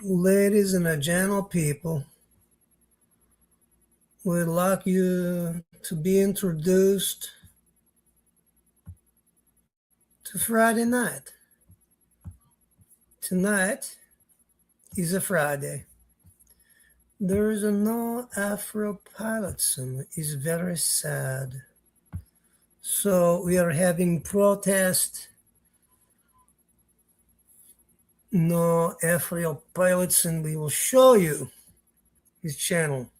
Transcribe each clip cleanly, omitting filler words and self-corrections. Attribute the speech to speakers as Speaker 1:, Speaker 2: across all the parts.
Speaker 1: Ladies and gentle people, we'd like you to be introduced to Friday night. Tonight is a Friday. There is no Aphrael Pilotson. It's very sad. So we are having protest. No Aphrael Pilotson. We will show you his channel.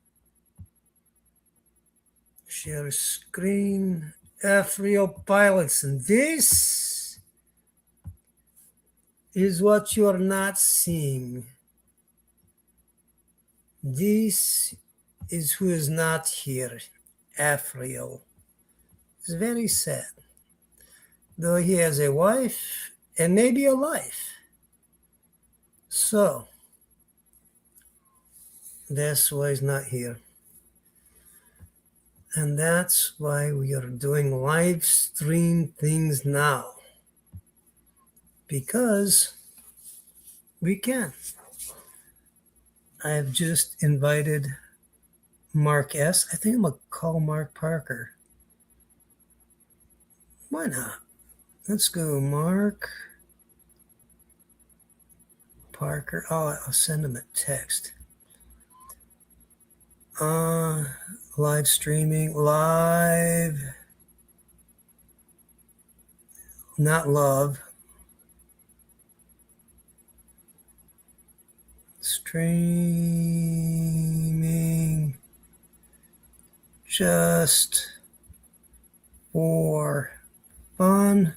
Speaker 1: Share screen. Aphrael Pilotson. This is what you are not seeing. This is who is not here. Aphrael. It's very sad. Though he has a wife and maybe a life. So, that's why he's not here. And that's why we are doing live stream things now. Because we can. I have just invited Mark S. I think I'm going to call Mark Parker. Why not? Let's go, Mark Parker. Oh, I'll send him a text. Live streaming, live, not love. Streaming just for fun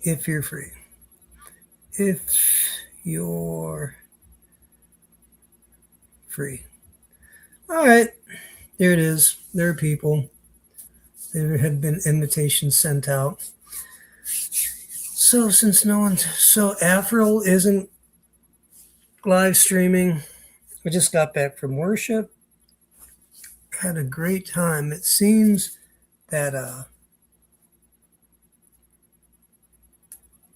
Speaker 1: if you're free. If you're free. All right, there it is. There are people. There have been invitations sent out. So since no one, so Aphrael isn't live streaming. I just got back from worship. Had a great time. It seems that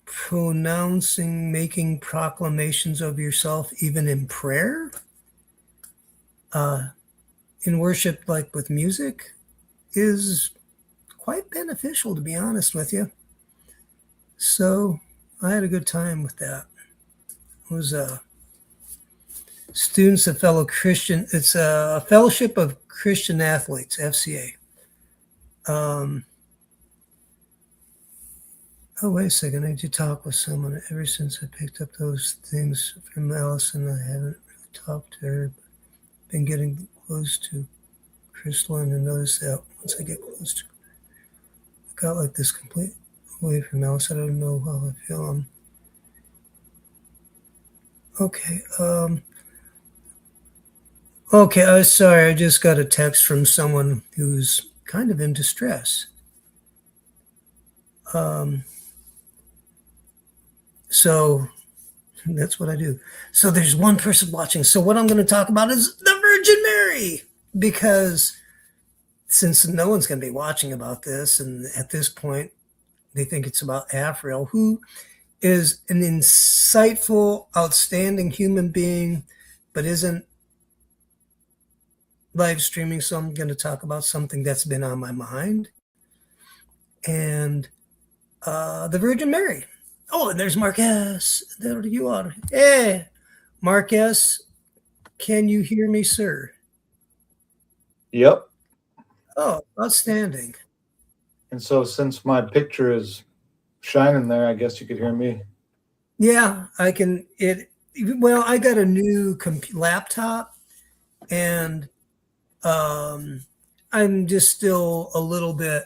Speaker 1: pronouncing, making proclamations of yourself, even in prayer, in worship, like with music, is quite beneficial, to be honest with you. So I had a good time with that. It was students of fellow Christian. It's a Fellowship of Christian Athletes, FCA. Oh, wait a second. I need to talk with someone. Ever since I picked up those things from Allison, I haven't really talked to her. Been getting close to Crystal, and I noticed that once I get close to her, I got like this complete away from Alice. I don't know how I feel. Okay. Okay, I was sorry. I just got a text from someone who's kind of in distress. So that's what I do. So there's one person watching. So what I'm going to talk about is the Virgin Mary, because since no one's going to be watching about this, and at this point they think it's about Aphrael, who is an insightful, outstanding human being, but isn't live streaming. So I'm going to talk about something that's been on my mind. And the Virgin Mary. Oh, and there's Mark S. There you are. Hey, Mark S., can you hear me, sir?
Speaker 2: Yep.
Speaker 1: Oh, outstanding.
Speaker 2: And so since my picture is shining there, I guess you could hear me.
Speaker 1: Yeah, I can. Well, I got a new laptop, and I'm just still a little bit,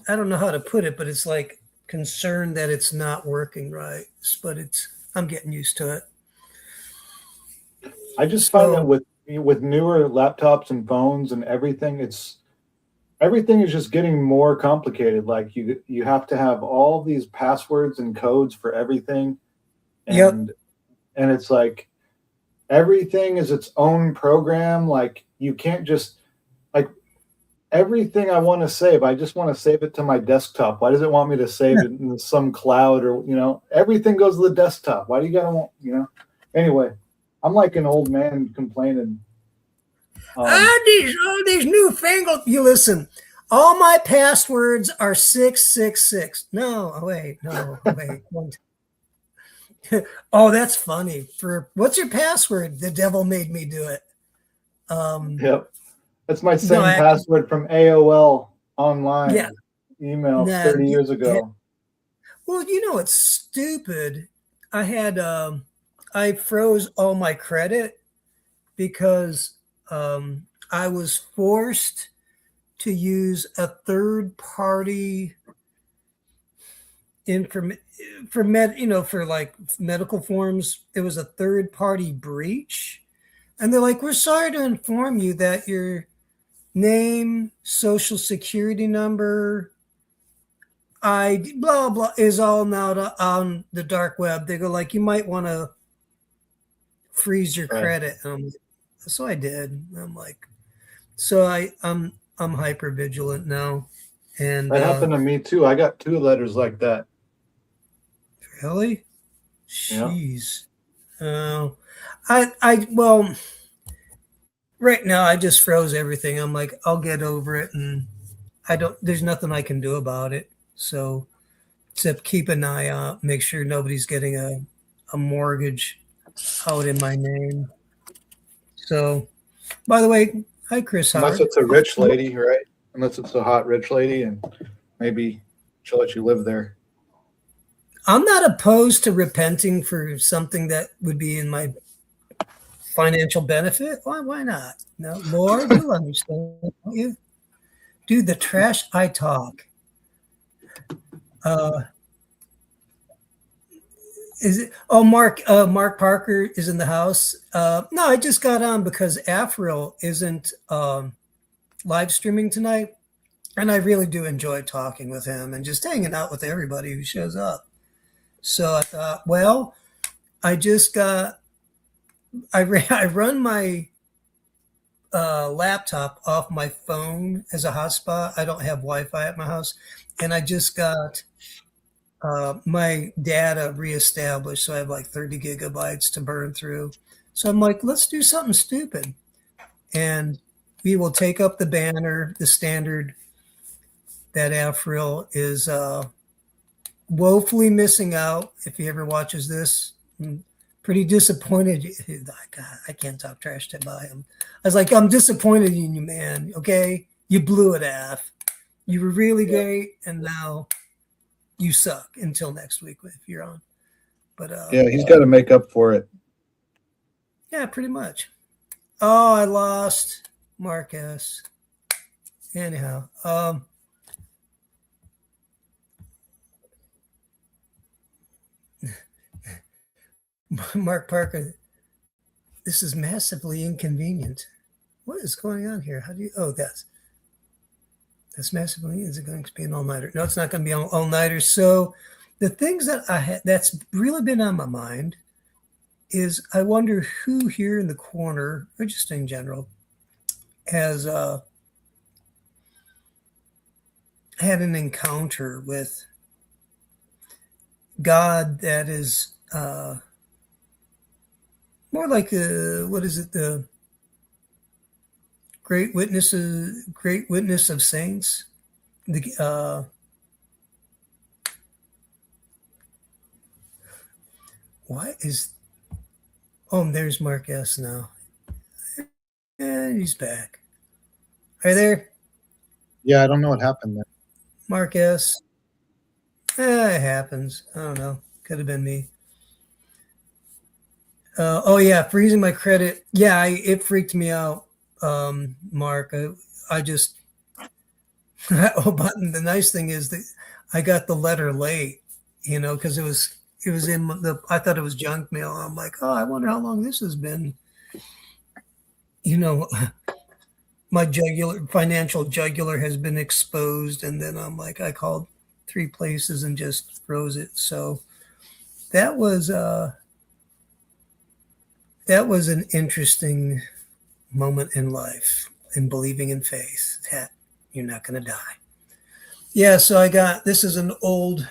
Speaker 1: I don't know how to put it, but it's like concerned that it's not working right. But I'm getting used to it.
Speaker 2: I just find that with newer laptops and phones and everything, everything is just getting more complicated. Like you have to have all these passwords and codes for everything, and it's like everything is its own program. Like you can't just, like, everything I want to save, I just want to save it to my desktop. Why does it want me to save it in some cloud or, everything goes to the desktop. Why do you gotta want. Anyway, I'm like an old man complaining.
Speaker 1: These newfangled. You listen. All my passwords are 666. No, wait. Oh, that's funny. For what's your password? The devil made me do it.
Speaker 2: Yep. That's my same password from AOL online email 30 years ago.
Speaker 1: Well, it's stupid. I froze all my credit because I was forced to use a third party for like medical forms. It was a third party breach, and they're like, "We're sorry to inform you that your name, social security number, ID, blah blah, is all now on the dark web." They go like, "You might want to freeze your credit." So I did. I'm like, I'm hyper vigilant now, and
Speaker 2: that happened to me too. I got 2 letters like that.
Speaker 1: Really? Jeez. Well, right now I just froze everything. I'm like, I'll get over it, and there's nothing I can do about it. So, except keep an eye out, make sure nobody's getting a mortgage out in my name. So, by the way, hi, Chris.
Speaker 2: Unless it's a rich lady, right? Unless it's a hot rich lady, and maybe she'll let you live there.
Speaker 1: I'm not opposed to repenting for something that would be in my financial benefit. Why not? No, Lord, you'll understand, don't you? Dude, the trash I talk. Is it? Oh, Mark Parker is in the house. No, I just got on because Aphrael isn't live streaming tonight, and I really do enjoy talking with him and just hanging out with everybody who shows up. So I thought, well, I run my laptop off my phone as a hotspot. I don't have Wi-Fi at my house, and I just got my data reestablished, so I have like 30 gigabytes to burn through. So I'm like, let's do something stupid, and we will take up the banner, the standard that Aphrael is woefully missing out. If he ever watches this, I'm pretty disappointed. God, I can't talk trash to him. I was like, I'm disappointed in you, man. Okay, you blew it, Af. You were really great, and now you suck until next week if you're on. But
Speaker 2: he's got to make up for it.
Speaker 1: Yeah, pretty much. Oh, I lost Marcus. Anyhow, Mark Parker, this is massively inconvenient. What is going on here? How do you? Oh, that's massively. Is it going to be an all-nighter? No, it's not going to be an all-nighter. So the things that I had that's really been on my mind is I wonder who here in the corner, or just in general, has had an encounter with God that is more like what is it? The great witness of saints. What is? Oh, there's Mark S. now. And he's back. Are you there?
Speaker 2: Yeah, I don't know what happened there.
Speaker 1: Mark S. It happens. I don't know. Could have been me. Oh yeah, freezing my credit. Yeah, it freaked me out, Mark. I just. Oh, but the nice thing is that I got the letter late, because it was in I thought it was junk mail. I'm like, oh, I wonder how long this has been. My financial jugular has been exposed, and then I'm like, I called 3 places and just froze it. So that was an interesting moment in life, in believing in faith. That You're not going to die. Yeah, so I got this is an old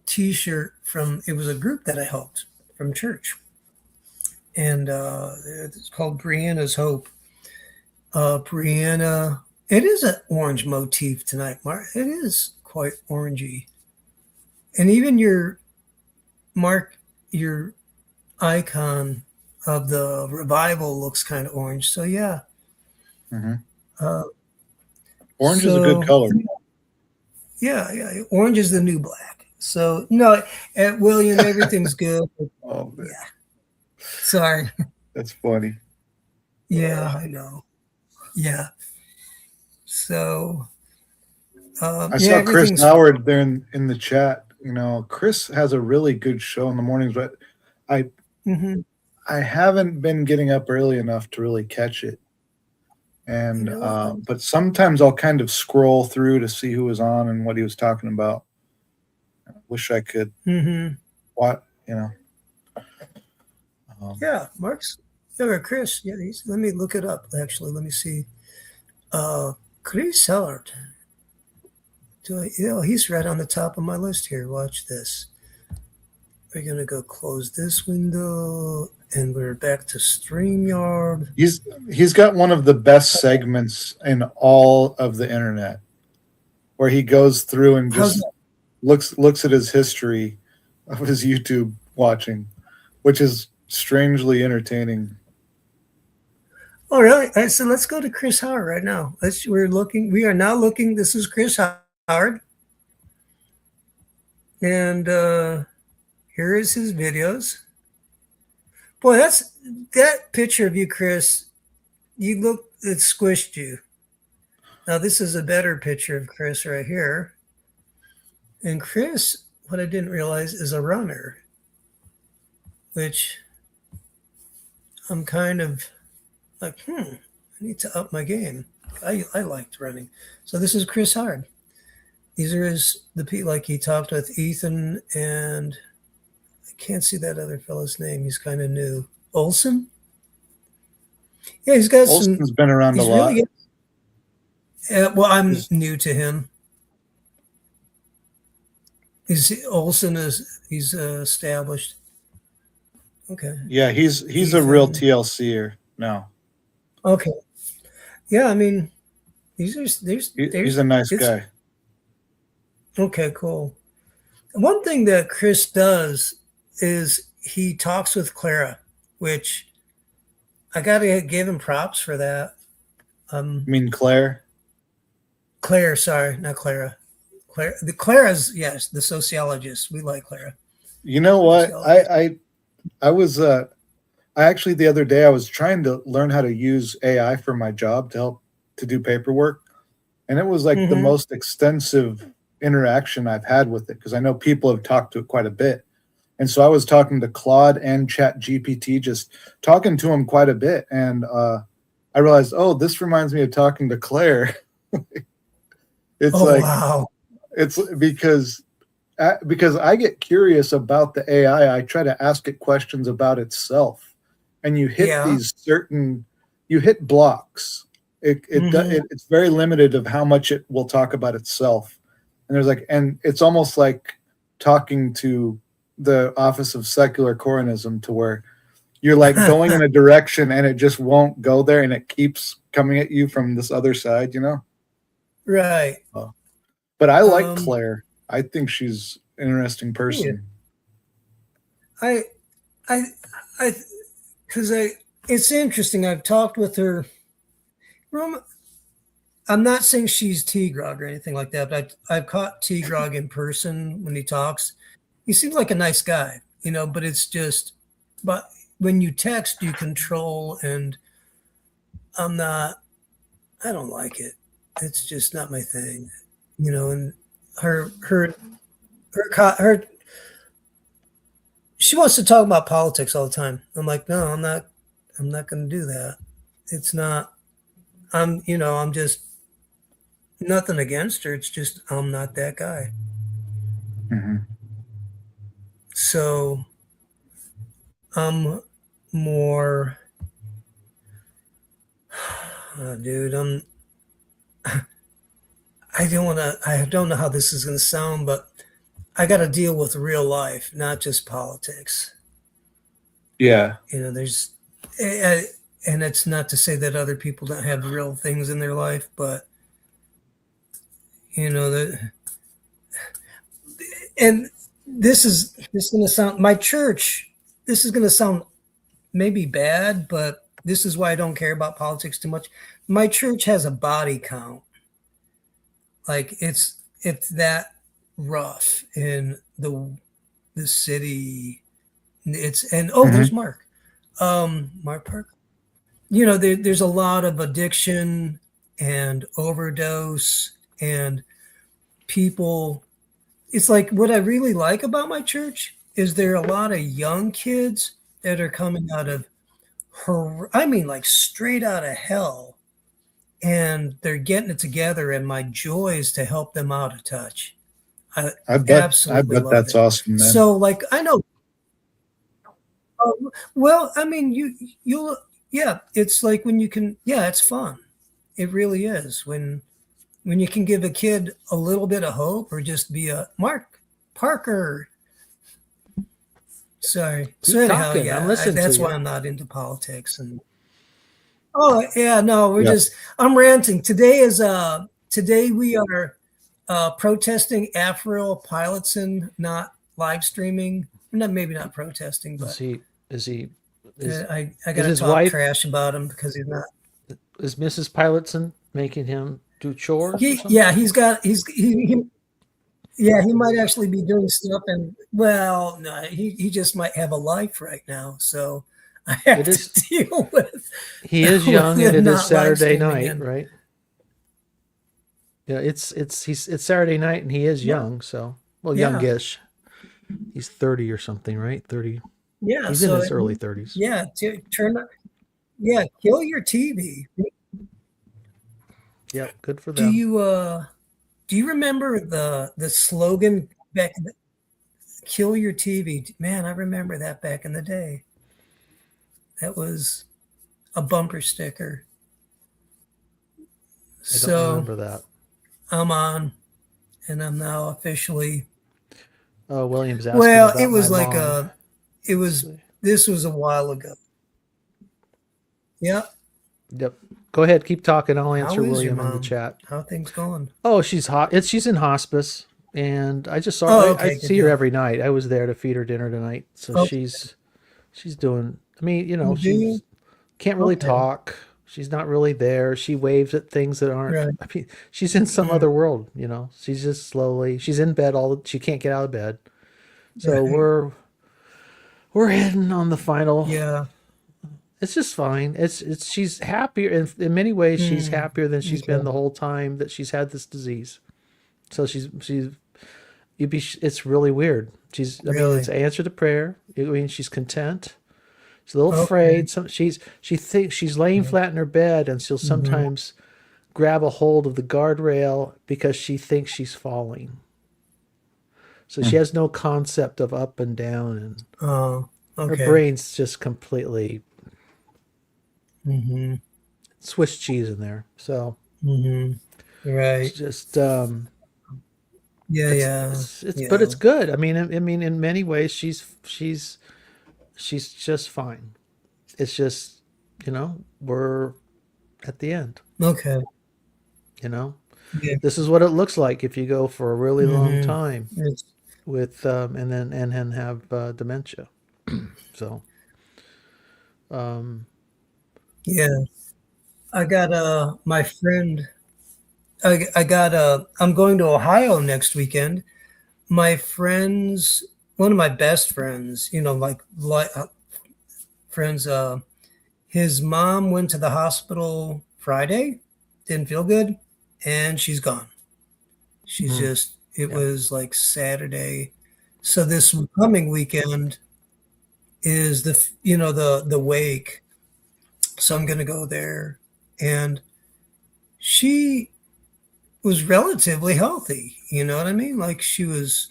Speaker 1: T-shirt from it was a group that I helped from church, and it's called Brianna's Hope. Brianna, it is an orange motif tonight, Mark. It is quite orangey, and even your icon of the revival looks kind of orange. So yeah,
Speaker 2: Orange is a good color.
Speaker 1: Yeah, orange is the new black. So no, at William, everything's good.
Speaker 2: Oh, man.
Speaker 1: Yeah, sorry.
Speaker 2: That's funny.
Speaker 1: Yeah, I know. Yeah. So
Speaker 2: I saw Chris Howard there in the chat. You know, Chris has a really good show in the mornings, but I haven't been getting up early enough to really catch it. And
Speaker 1: You know,
Speaker 2: but sometimes I'll kind of scroll through to see who was on and what he was talking about. I wish I could. What you know?
Speaker 1: Yeah, Mark's. Yeah, Chris. Yeah, let me look it up. Actually, let me see. Chris Howard. He's right on the top of my list here. Watch this. We're gonna go close this window, and we're back to StreamYard.
Speaker 2: He's got one of the best segments in all of the internet, where he goes through and just looks at his history of his YouTube watching, which is strangely entertaining.
Speaker 1: Oh, really? All right, so let's go to Chris Howard right now. We are now looking. This is Chris Howard. And here is his videos. Boy, that picture of you, Chris. It squished you. Now, this is a better picture of Chris right here. And Chris, what I didn't realize, is a runner, which I'm kind of like, I need to up my game. I liked running. So this is Chris Howard. These are like he talked with Ethan, and I can't see that other fellow's name. He's kind of new. Olson? Yeah, he's got
Speaker 2: Olson's been around a lot.
Speaker 1: Well, I'm new to him. Olson he's established. Okay.
Speaker 2: Yeah, he's Ethan. A real TLCer now.
Speaker 1: Okay. Yeah, I mean, he's
Speaker 2: a nice guy.
Speaker 1: Okay, cool. One thing that Chris does is he talks with Clara, which I got to give him props for that.
Speaker 2: You mean Claire?
Speaker 1: Claire, sorry, not Clara. Clara's, yes, the sociologist. We like Clara.
Speaker 2: You know what? I was actually the other day I was trying to learn how to use AI for my job to help to do paperwork, and it was like the most extensive interaction I've had with it, because I know people have talked to it quite a bit. And so I was talking to Claude and ChatGPT, just talking to him quite a bit. And I realized, this reminds me of talking to Claire.
Speaker 1: Wow.
Speaker 2: It's because I get curious about the AI. I try to ask it questions about itself, and you hit you hit blocks. It's very limited of how much it will talk about itself. And it's almost like talking to the Office of Secular Coranism, to where you're like going in a direction and it just won't go there, and it keeps coming at you from this other side, you know?
Speaker 1: Right.
Speaker 2: But I like Claire. I think she's an interesting person.
Speaker 1: Yeah. It's interesting. I've talked with her. I'm not saying she's T-Grog or anything like that, but I've caught T-Grog in person when he talks. He seems like a nice guy, but it's just, but when you text, you control, and I don't like it. It's just not my thing, and her, she wants to talk about politics all the time. I'm like, no, I'm not going to do that. It's not, I'm just, nothing against her. It's just I'm not that guy. So I'm more. Dude, I don't want to. I don't know how this is going to sound, but I got to deal with real life, not just politics.
Speaker 2: Yeah.
Speaker 1: There's, eh, and it's not to say that other people don't have real things in their life, but the and this is going to sound my church. This is going to sound maybe bad, but this is why I don't care about politics too much. My church has a body count. Like it's that rough in the city. It's and oh,
Speaker 2: Mhm.
Speaker 1: there's Mark. Mark Park. There's a lot of addiction and overdose and people. It's like what I really like about my church is there are a lot of young kids that are coming out of I mean like straight out of hell, and they're getting it together, and my joy is to help them out a touch. I
Speaker 2: I
Speaker 1: absolutely
Speaker 2: bet
Speaker 1: love
Speaker 2: that's
Speaker 1: it.
Speaker 2: awesome, man.
Speaker 1: So like I know well, I mean you'll yeah, it's like when you can yeah, it's fun. It really is. When you can give a kid a little bit of hope or just be a Mark Parker. Sorry. So
Speaker 3: Keep
Speaker 1: anyhow,
Speaker 3: talking. I'm
Speaker 1: yeah,
Speaker 3: listening to
Speaker 1: that's why
Speaker 3: you.
Speaker 1: I'm not into politics. And oh yeah, no,
Speaker 2: Yeah.
Speaker 1: I'm ranting. Today we are protesting Aphrael Pilotson not live streaming. Not maybe not protesting,
Speaker 3: Is
Speaker 1: but
Speaker 3: he? Is he? Is
Speaker 1: I
Speaker 3: is
Speaker 1: got to
Speaker 3: his
Speaker 1: talk
Speaker 3: wife?
Speaker 1: trash about him because he's not.
Speaker 3: Is Mrs. Pilotson making him do chores or
Speaker 1: Yeah,
Speaker 3: something?
Speaker 1: yeah, he might actually be doing stuff, and well, no, he just might have a life right now, so I
Speaker 3: It
Speaker 1: have
Speaker 3: is.
Speaker 1: to deal with
Speaker 3: He is
Speaker 1: with
Speaker 3: young, and
Speaker 1: him
Speaker 3: it is
Speaker 1: not live
Speaker 3: Saturday
Speaker 1: streaming.
Speaker 3: night,
Speaker 1: And
Speaker 3: right? Yeah, it's Saturday night, and he is
Speaker 1: yeah,
Speaker 3: young. So, well,
Speaker 1: yeah,
Speaker 3: youngish. He's 30 or something, right? 30.
Speaker 1: yeah.
Speaker 3: He's in
Speaker 1: So
Speaker 3: his early 30s.
Speaker 1: yeah, yeah, kill your TV.
Speaker 3: Yep, good for
Speaker 1: Do
Speaker 3: them.
Speaker 1: you do you remember the slogan back? Kill your TV, man. I remember that back in the day. That was a bumper sticker.
Speaker 3: I don't
Speaker 1: So
Speaker 3: remember that.
Speaker 1: I'm on, and I'm now officially.
Speaker 3: Oh, William's asking
Speaker 1: Well, it
Speaker 3: about my
Speaker 1: was like
Speaker 3: lawn.
Speaker 1: it
Speaker 3: Let's
Speaker 1: was.
Speaker 3: see.
Speaker 1: This was a while ago. Yeah.
Speaker 3: Yep. Go ahead, keep talking. I'll
Speaker 1: How
Speaker 3: answer
Speaker 1: is your
Speaker 3: William in the
Speaker 1: mom?
Speaker 3: chat.
Speaker 1: How are things going?
Speaker 3: Oh, she's hot. She's in hospice, and I just saw.
Speaker 1: Oh,
Speaker 3: I
Speaker 1: okay, good
Speaker 3: see her
Speaker 1: deal.
Speaker 3: every night. I was there to feed her dinner tonight, so
Speaker 1: Okay.
Speaker 3: she's doing. I mean,
Speaker 1: Do you?
Speaker 3: she's can't really
Speaker 1: Okay.
Speaker 3: talk. She's not really there. She waves at things that aren't.
Speaker 1: Right.
Speaker 3: I mean, she's in some
Speaker 1: Mm,
Speaker 3: other world. She's just slowly. She's in bed all. She can't get out of bed. So
Speaker 1: right.
Speaker 3: we're heading on the final.
Speaker 1: Yeah.
Speaker 3: It's just fine. It's she's happier in many ways. She's
Speaker 1: Mm,
Speaker 3: happier than she's been
Speaker 1: okay.
Speaker 3: the whole time that she's had this disease. So it's really weird. I mean, it's
Speaker 1: Really?
Speaker 3: an answer to prayer. I mean, she's content. She's a little
Speaker 1: Okay.
Speaker 3: afraid. She thinks she's laying flat in her bed, and she'll
Speaker 1: Mm-hmm.
Speaker 3: sometimes grab a hold of the guardrail because she thinks she's falling. So she has no concept of up and down, and
Speaker 1: Oh,
Speaker 3: her
Speaker 1: okay.
Speaker 3: brain's just completely
Speaker 1: Mm-hmm.
Speaker 3: Swiss cheese in there. So
Speaker 1: Mm-hmm.
Speaker 3: it's
Speaker 1: Right.
Speaker 3: just
Speaker 1: Yeah. Yeah.
Speaker 3: but
Speaker 1: Yeah.
Speaker 3: it's good. I mean, in many ways, she's just fine. It's just, we're at the end.
Speaker 1: Okay.
Speaker 3: You know,
Speaker 1: Yeah.
Speaker 3: this is what it looks like if you go for a really long
Speaker 1: Mm-hmm.
Speaker 3: time
Speaker 1: It's,
Speaker 3: with and then have dementia. So
Speaker 1: yeah. I got my friend. I got I'm going to Ohio next weekend. My friends, one of my best friends, like friends. His mom went to the hospital Friday, didn't feel good, and she's gone. She's
Speaker 3: mm,
Speaker 1: just. It
Speaker 3: yeah,
Speaker 1: was like Saturday, so this coming weekend is the wake. So I'm gonna go there, and she was relatively healthy. You know what I mean? Like she was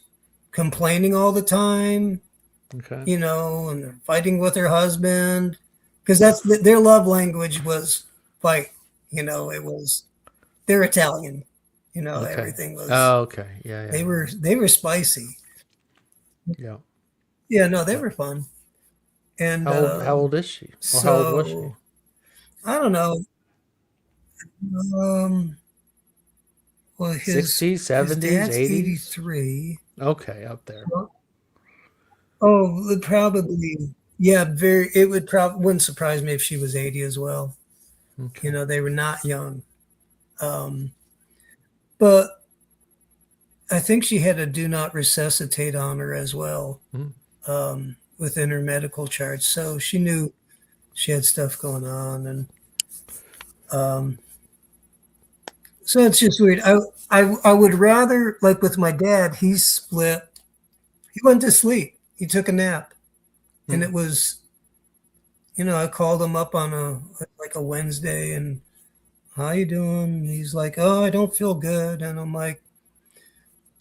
Speaker 1: complaining all the time,
Speaker 3: okay,
Speaker 1: and fighting with her husband because their love language was fight. they're Italian.
Speaker 3: Okay.
Speaker 1: Everything was
Speaker 3: Oh, okay. Yeah, yeah.
Speaker 1: they were spicy.
Speaker 3: Yeah.
Speaker 1: Yeah, no, they
Speaker 3: Yeah.
Speaker 1: were fun. And
Speaker 3: How old is she? Or how old was she?
Speaker 1: so I don't know. Um, well, his
Speaker 3: 60s,
Speaker 1: his
Speaker 3: 70s,
Speaker 1: dad's
Speaker 3: 80s?
Speaker 1: 83.
Speaker 3: Okay, up there.
Speaker 1: Oh, it probably, yeah, very. It wouldn't surprise me if she was 80 as well.
Speaker 3: Okay.
Speaker 1: They were not young. Um, but I think she had a do not resuscitate on her as well,
Speaker 3: Mm.
Speaker 1: within her medical charts. So she knew she had stuff going on, and um, so it's just weird. I would rather, like with my dad, he split. He went to sleep. He took a nap, and it
Speaker 3: Mm.
Speaker 1: was, I called him up on a Wednesday, and how you doing? And he's like, oh, I don't feel good, and I'm like,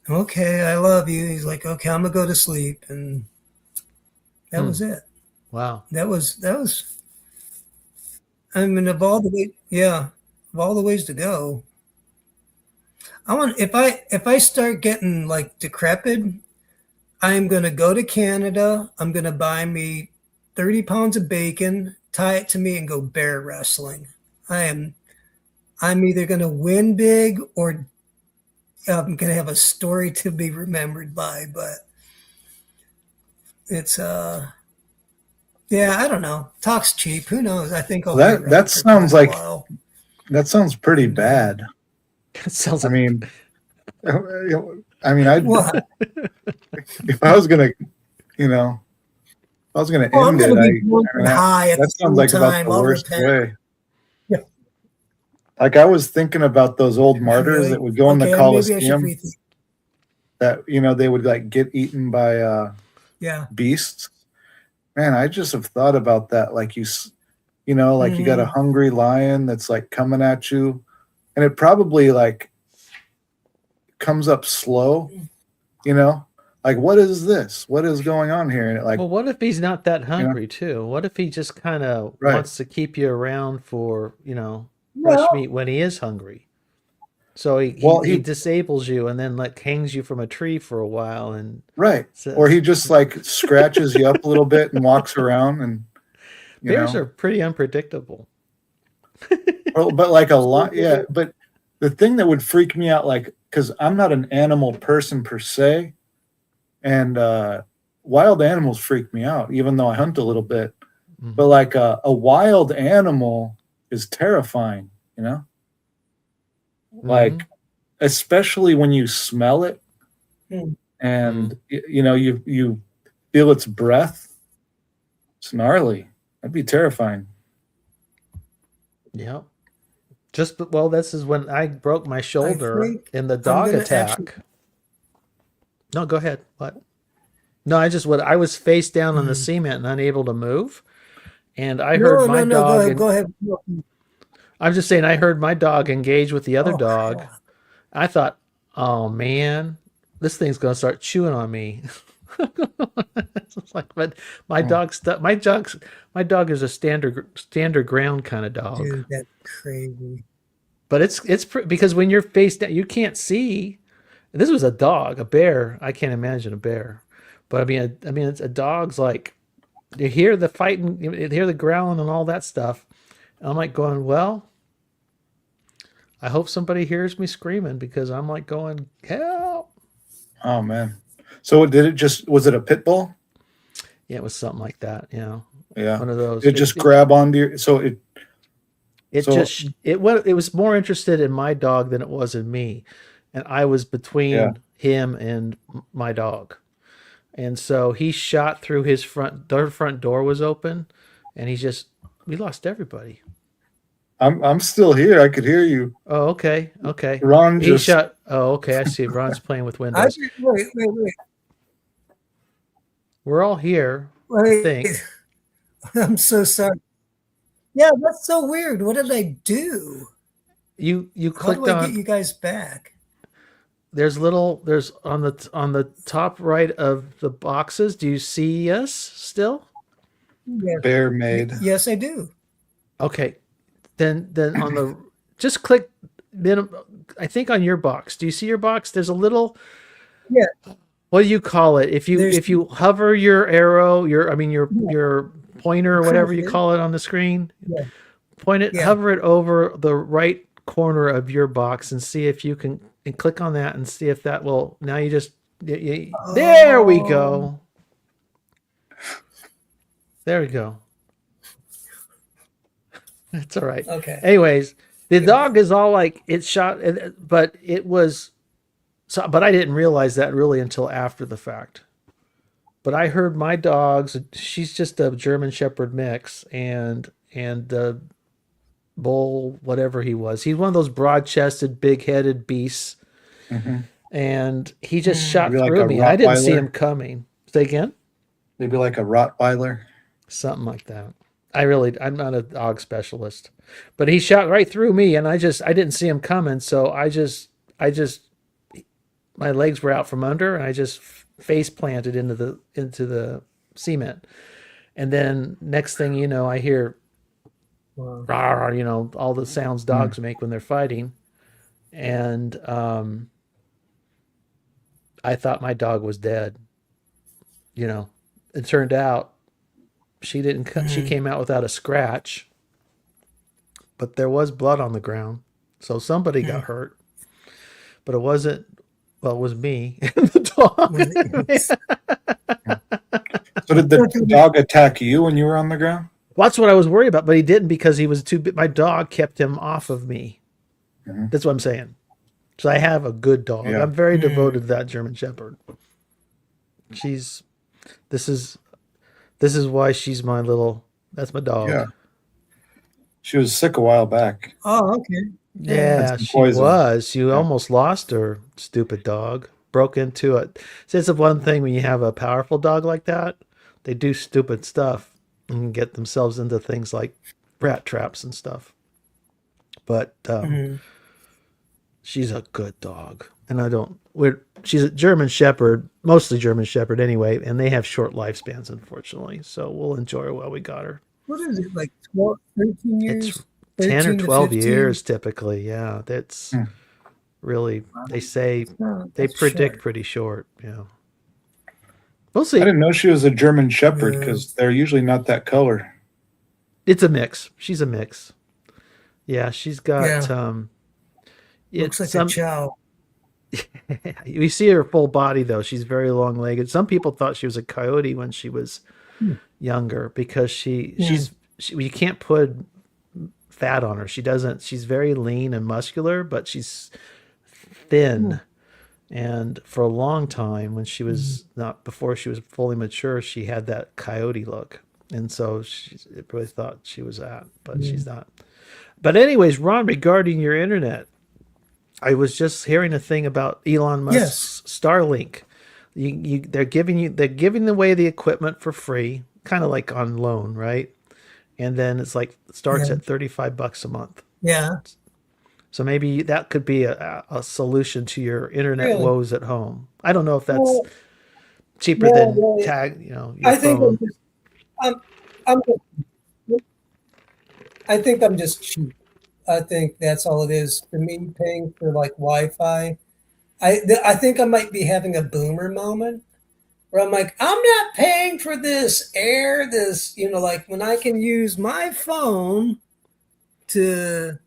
Speaker 1: okay, I love you. He's like, okay, I'm gonna go to sleep, and that
Speaker 3: Hmm.
Speaker 1: was it.
Speaker 3: Wow.
Speaker 1: That was. I mean, of all the ways to go, I want if I start getting like decrepit, I'm gonna go to Canada. I'm gonna buy me 30 pounds of bacon, tie it to me, and go bear wrestling. I am. I'm either gonna win big or I'm gonna have a story to be remembered by. But it's yeah, I don't know. Talk's cheap. Who knows? I think I'll be
Speaker 2: That
Speaker 1: around
Speaker 2: that
Speaker 1: for quite
Speaker 2: sounds
Speaker 1: a
Speaker 2: like
Speaker 1: while.
Speaker 2: that sounds pretty
Speaker 1: And
Speaker 2: bad.
Speaker 3: It sounds
Speaker 2: I
Speaker 3: like
Speaker 2: mean, I
Speaker 1: what?
Speaker 2: if I was gonna, if I was gonna
Speaker 1: Well, I'm
Speaker 2: end
Speaker 1: going
Speaker 2: it,
Speaker 1: to be drunk
Speaker 2: I mean,
Speaker 1: and high at the
Speaker 2: that sounds
Speaker 1: same
Speaker 2: like about
Speaker 1: time.
Speaker 2: the
Speaker 1: I'll
Speaker 2: worst
Speaker 1: repent.
Speaker 2: way.
Speaker 1: Yeah,
Speaker 2: Like I was thinking about those old martyrs that
Speaker 1: really?
Speaker 2: would go in the
Speaker 1: Okay, maybe I should
Speaker 2: Colosseum
Speaker 1: rethink.
Speaker 2: that they would like get eaten by
Speaker 1: Yeah.
Speaker 2: beasts. Man, I just have thought about that. Like like you got a
Speaker 1: Hmm.
Speaker 2: hungry lion that's like coming at you, and it probably like comes up slow. You know, like what is this? What is going on here? And it like
Speaker 3: well, what if he's not that
Speaker 2: you know,
Speaker 3: hungry too? What if he just kind of
Speaker 2: right.
Speaker 3: wants to keep you around for, fresh
Speaker 1: Well,
Speaker 3: meat when he is hungry? So he, he,
Speaker 2: Well,
Speaker 3: he disables you and then like hangs you from a tree for a while and
Speaker 2: right, or
Speaker 3: says
Speaker 2: he just like scratches you up a little bit and walks around, and you
Speaker 3: bears
Speaker 2: know,
Speaker 3: are pretty unpredictable.
Speaker 2: but like a lot, yeah. But the thing that would freak me out, like, because I'm not an animal person per se, and wild animals freak me out, even though I hunt a little bit. But
Speaker 3: Mhm.
Speaker 2: like a wild animal is terrifying, like
Speaker 3: Mhm.
Speaker 2: especially when you smell it
Speaker 1: hmm.
Speaker 2: and you feel its breath. It's gnarly. That'd be terrifying.
Speaker 3: Yep. Well, this is when I broke my
Speaker 1: I
Speaker 3: shoulder
Speaker 1: think
Speaker 3: in the
Speaker 1: I'm
Speaker 3: dog
Speaker 1: going to actually.
Speaker 3: attack. No, go ahead. What? No, I was face down on the
Speaker 1: Hmm.
Speaker 3: cement and unable to move. And I heard
Speaker 1: No,
Speaker 3: my
Speaker 1: no, no. Go
Speaker 3: dog
Speaker 1: ahead. Go
Speaker 3: and
Speaker 1: ahead. No.
Speaker 3: I'm just saying I heard my dog engage with the other
Speaker 1: Oh,
Speaker 3: dog.
Speaker 1: crap.
Speaker 3: I thought, oh man, this thing's gonna start chewing on me. It's like, but
Speaker 2: Oh,
Speaker 3: my dog is a standard ground kind of dog.
Speaker 1: Dude, that's crazy.
Speaker 3: But because when you're face down, you can't see. This was a dog, a bear. I can't imagine a bear, but I mean, it's a dog's like you hear the fighting, you hear the growling and all that stuff. And I'm like going, well, I hope somebody hears me screaming because I'm like going, help.
Speaker 2: oh man. So was it a pit bull?
Speaker 3: Yeah, it was something like that.
Speaker 2: Yeah.
Speaker 3: One of those.
Speaker 2: It just grab onto your so
Speaker 3: It was more interested in my dog than it was in me, and I was
Speaker 2: yeah.
Speaker 3: between him and my dog, and so he shot through their front door was open, and we lost everybody.
Speaker 2: I'm still here. I could hear you.
Speaker 3: Oh, okay, okay.
Speaker 2: Ron
Speaker 3: He
Speaker 2: just
Speaker 3: shot. Oh, okay. I see. Ron's playing with windows.
Speaker 1: Wait.
Speaker 3: We're all here, I
Speaker 1: Wait.
Speaker 3: think.
Speaker 1: I'm so sorry. Yeah, that's so weird. What did I do?
Speaker 3: You
Speaker 1: How do
Speaker 3: clicked
Speaker 1: I get
Speaker 3: on.
Speaker 1: you guys back?
Speaker 3: There's on the top right of the boxes. Do you see us still?
Speaker 1: Yes,
Speaker 2: bear made.
Speaker 1: yes, I do.
Speaker 3: Okay. Then on the just click I think on your box. Do you see your box? There's a little,
Speaker 1: Yeah.
Speaker 3: what do you call it?
Speaker 1: There's-
Speaker 3: If you hover your arrow, your pointer or whatever you
Speaker 1: Cursor.
Speaker 3: call it on the screen,
Speaker 1: Yeah.
Speaker 3: point it,
Speaker 1: Yeah.
Speaker 3: hover it over the right corner of your box and see if you can, and click on that and see if that will, now you just, there we go. There we go. That's all right.
Speaker 1: Okay.
Speaker 3: Anyways, the dog is all like, it's shot, but it was, so, but I didn't realize that really until after the fact. But I heard my dog's, she's just a German Shepherd mix, and the bull, whatever he was, he's one of those broad-chested, big-headed beasts, and he just shot
Speaker 2: Maybe like
Speaker 3: through
Speaker 2: a
Speaker 3: me. I didn't see
Speaker 2: Rottweiler?
Speaker 3: him coming. Say again?
Speaker 2: Maybe like a Rottweiler.
Speaker 3: Something like that. I'm not a dog specialist, but he shot right through me, and I didn't see him coming, so I just my legs were out from under, and I just face planted into the cement. And then next thing you know, I hear, rawr, you know, all the sounds dogs make when they're fighting. And I thought my dog was dead. You know, it turned out she didn't. She came out without a scratch, but there was blood on the ground, so somebody got hurt. But it wasn't. Well, it was me and the dog.
Speaker 2: So did the dog attack you when you were on the ground?
Speaker 3: Well, that's what I was worried about, but he didn't because he was too big. My dog kept him off of me. That's what I'm saying. So I have a good dog.
Speaker 2: Yeah.
Speaker 3: I'm very devoted to that German Shepherd. This is why she's my little, that's my dog.
Speaker 2: Yeah. She was sick a while back.
Speaker 1: Oh, okay.
Speaker 3: Yeah,
Speaker 2: Had some
Speaker 3: she
Speaker 2: poison.
Speaker 3: was. You almost lost her, stupid dog. Broke into it. See, it's the one thing when you have a powerful dog like that, they do stupid stuff and get themselves into things like rat traps and stuff. But she's a good dog. And she's a German Shepherd, mostly German Shepherd anyway, and they have short lifespans, unfortunately. So we'll enjoy her while we got her.
Speaker 1: What is it, like 12, 13 years?
Speaker 3: It's 10 or
Speaker 1: 13 to
Speaker 3: 12
Speaker 1: 15?
Speaker 3: years typically. Yeah, that's really, they say,
Speaker 1: Oh,
Speaker 3: they
Speaker 1: that's
Speaker 3: predict
Speaker 1: short.
Speaker 3: pretty short. Yeah. We'll
Speaker 2: I
Speaker 3: see.
Speaker 2: didn't know she was a German Shepherd because they're usually not that color.
Speaker 3: It's a mix. She's a mix. Yeah, she's got,
Speaker 1: Looks like
Speaker 3: some,
Speaker 1: a chow.
Speaker 3: we see her full body though. She's very long legged. Some people thought she was a coyote when she was younger because you can't put fat on her. She's very lean and muscular, but she's thin. And for a long time when she was before she was fully mature, she had that coyote look. And so it really thought she was that, but she's not. But anyways, Ron, regarding your internet, I was just hearing a thing about Elon Musk's Starlink. They're giving away the equipment for free, kind of like on loan, right? And then it's like starts at $35 a month.
Speaker 1: Yeah.
Speaker 3: So maybe that could be a solution to your internet
Speaker 1: Really?
Speaker 3: woes at home. I don't know if that's
Speaker 1: Well,
Speaker 3: cheaper than your
Speaker 1: I think
Speaker 3: phone.
Speaker 1: I think I'm just cheap. I think that's all it is for me. Paying for like Wi-Fi. I think I might be having a boomer moment where I'm like, I'm not paying for this like when I can use my phone to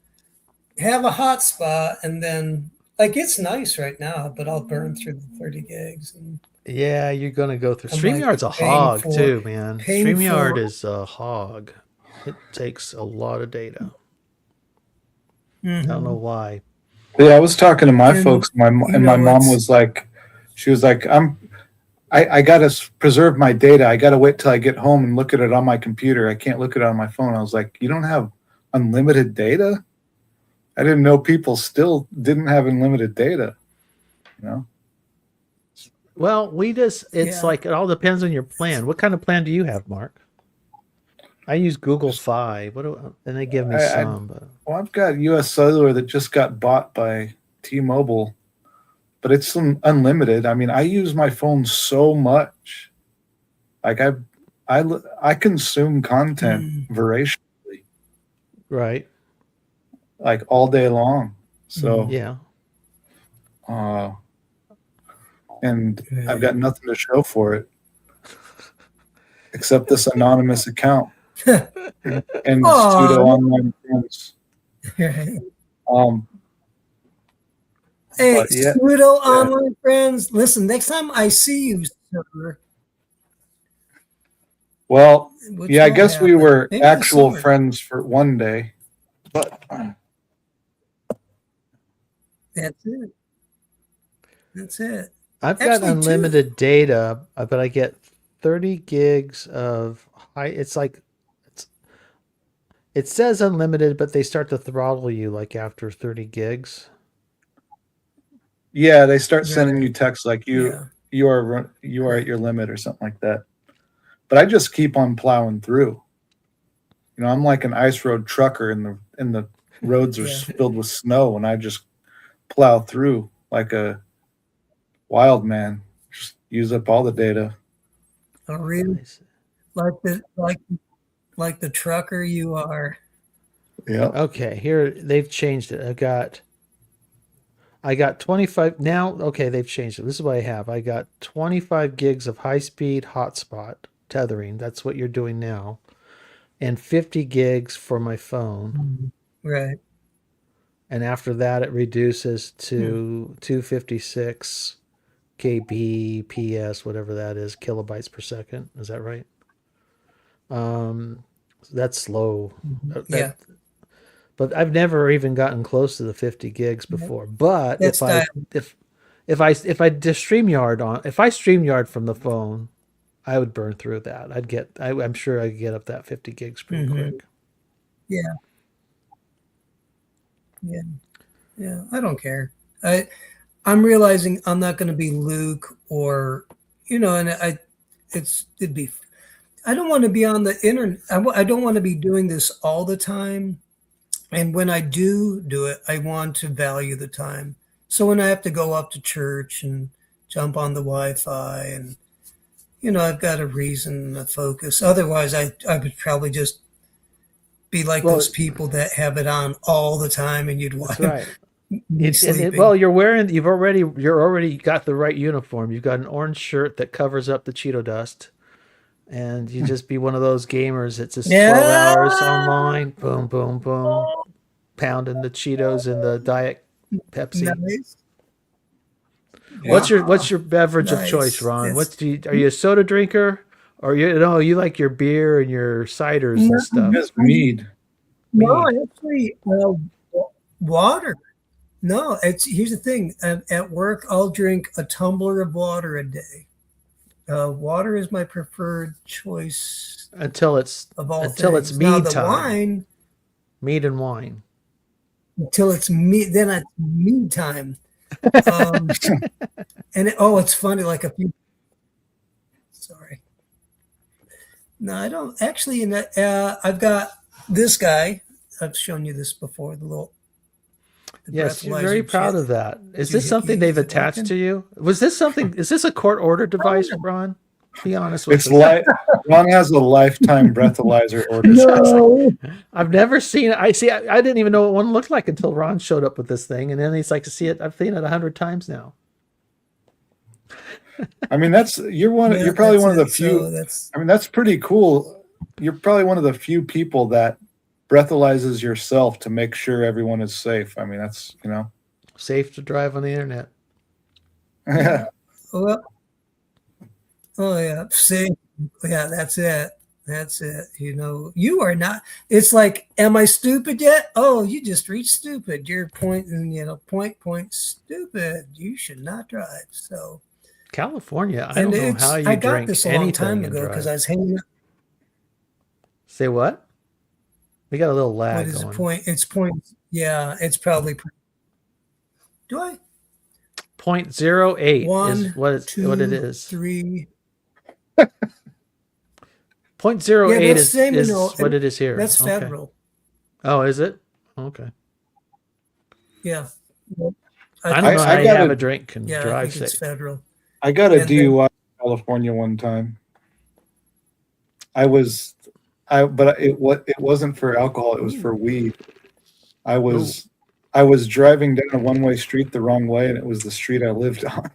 Speaker 1: have a hotspot, and then like it's nice right now, but I'll burn through the 30 gigs. And
Speaker 3: Yeah, you're gonna go through.
Speaker 1: I'm
Speaker 3: StreamYard's
Speaker 1: like
Speaker 3: a hog
Speaker 1: paying
Speaker 3: too, man.
Speaker 1: paying
Speaker 3: StreamYard
Speaker 1: for-
Speaker 3: is a hog. It takes a lot of data.
Speaker 1: Mhm.
Speaker 3: I don't know why.
Speaker 2: Yeah, I was talking to my
Speaker 1: And,
Speaker 2: folks, my mom
Speaker 1: it's-
Speaker 2: was like, she was like, I gotta preserve my data. I gotta wait till I get home and look at it on my computer. I can't look at it on my phone. I was like, you don't have unlimited data? I didn't know people still didn't have unlimited data. You know?
Speaker 3: Well, it's like it all depends on your plan. What kind of plan do you have, Mark? I use Google Fi. And they give me some, but
Speaker 2: Well, I've got US Cellular that just got bought by T-Mobile, but it's unlimited. I mean, I use my phone so much. Like I consume content voraciously.
Speaker 3: right.
Speaker 2: like all day long. So,
Speaker 3: Yeah.
Speaker 2: and I've got nothing to show for it except this anonymous account and pseudo online friends. Um,
Speaker 1: Hey,
Speaker 2: but yeah,
Speaker 1: pseudo online friends. Listen, next time I see you, sir.
Speaker 2: well,
Speaker 1: which
Speaker 2: yeah, I
Speaker 1: will
Speaker 2: guess we
Speaker 1: happen,
Speaker 2: were
Speaker 1: maybe this
Speaker 2: actual
Speaker 1: summer.
Speaker 2: friends for one day, but
Speaker 1: That's it. That's it.
Speaker 3: I've got
Speaker 1: Actually,
Speaker 3: unlimited data, but I get 30 gigs of high. It's like it says unlimited, but they start to throttle you like after 30 gigs.
Speaker 2: yeah, they start sending
Speaker 1: Right.
Speaker 2: you texts like
Speaker 1: Yeah.
Speaker 2: you are at your limit or something like that. But I just keep on plowing through. You know, I'm like an ice road trucker, and the roads are
Speaker 1: Yeah.
Speaker 2: filled with snow, and I just plow through like a wild man. Just use up all the data.
Speaker 1: Oh, really?
Speaker 3: Nice.
Speaker 1: Like the trucker you are.
Speaker 2: Yeah.
Speaker 3: Okay, here they've changed it. I got 25 now. Okay, they've changed it. This is what I have. I got 25 gigs of high-speed hotspot tethering. That's what you're doing now. And 50 gigs for my phone.
Speaker 1: Right.
Speaker 3: And after that it reduces to 256 kbps, whatever that is, kilobytes per second. Is that right? That's slow.
Speaker 1: Yeah.
Speaker 3: But I've never even gotten close to the 50 gigs before. But
Speaker 1: That's dial.
Speaker 3: if I just if I StreamYard from the phone, I would burn through that. I'm sure I'd get up that 50 gigs pretty quick.
Speaker 1: Yeah. Yeah. Yeah. I don't care. I'm realizing I'm not going to be Luke or, and it'd be, I don't want to be on the internet. I don't want to be doing this all the time. And when I do it, I want to value the time. So when I have to go up to church and jump on the Wi-Fi and, I've got a reason to focus. Otherwise, I would probably just be like those people that have it on all the time and you'd want
Speaker 3: That's right.
Speaker 1: me sleeping.
Speaker 3: Well, you've already got the right uniform. You've got an orange shirt that covers up the Cheeto dust. And you just be one of those gamers that's just 12 hours online, boom, boom, boom, pounding the Cheetos and the Diet Pepsi.
Speaker 1: Nice.
Speaker 3: What's your beverage of choice, Ron? Are you a soda drinker, or you like your beer and your ciders and stuff?
Speaker 2: It's mead.
Speaker 1: No, actually, water. No, here's the thing. At work, I'll drink a tumbler of water a day. Water is my preferred choice
Speaker 3: until it's
Speaker 1: things.
Speaker 3: mead
Speaker 1: now, the
Speaker 3: time.
Speaker 1: Wine.
Speaker 3: Mead and wine.
Speaker 1: Until it's mead, then it's mead time. And it's funny. Like sorry. No, I don't actually. I've got this guy. I've shown you this before.
Speaker 3: Yes, you're very proud of that. Is this something they've attached to you? Is this a court order device, Ron? Be honest with us.
Speaker 2: Ron has a lifetime breathalyzer order.
Speaker 1: No.
Speaker 3: I've never seen it. I didn't even know what one looked like until Ron showed up with this thing, and then he's like, to see it. I've seen it 100 times now.
Speaker 2: I mean, you're probably one of the few. That's pretty cool. You're probably one of the few people that breathalyzes yourself to make sure everyone is safe. I mean, that's,
Speaker 3: safe to drive on the internet.
Speaker 2: Yeah.
Speaker 1: Well, yeah. See, yeah, that's it. That's it. You are not. It's like, am I stupid yet? Oh, you just reached stupid. You're pointing, point, stupid. You should not drive. So,
Speaker 3: California, I don't know how you drink anything. I got this a long time ago because I was hanging out. Say what? We got a little lag.
Speaker 1: What is going. Point? It's point. Yeah, it's probably. Do I?
Speaker 3: 0.08 is what it is.
Speaker 1: 3.
Speaker 3: 0.08 is what it is here.
Speaker 1: That's federal.
Speaker 3: Okay. Oh, is it? Okay.
Speaker 1: Yeah.
Speaker 3: I don't know how you have a drink and drive safe.
Speaker 1: It's federal.
Speaker 2: I got a DUI in California one time. But it wasn't for alcohol. It was for weed. I was driving down a one-way street the wrong way, and it was the street I lived on.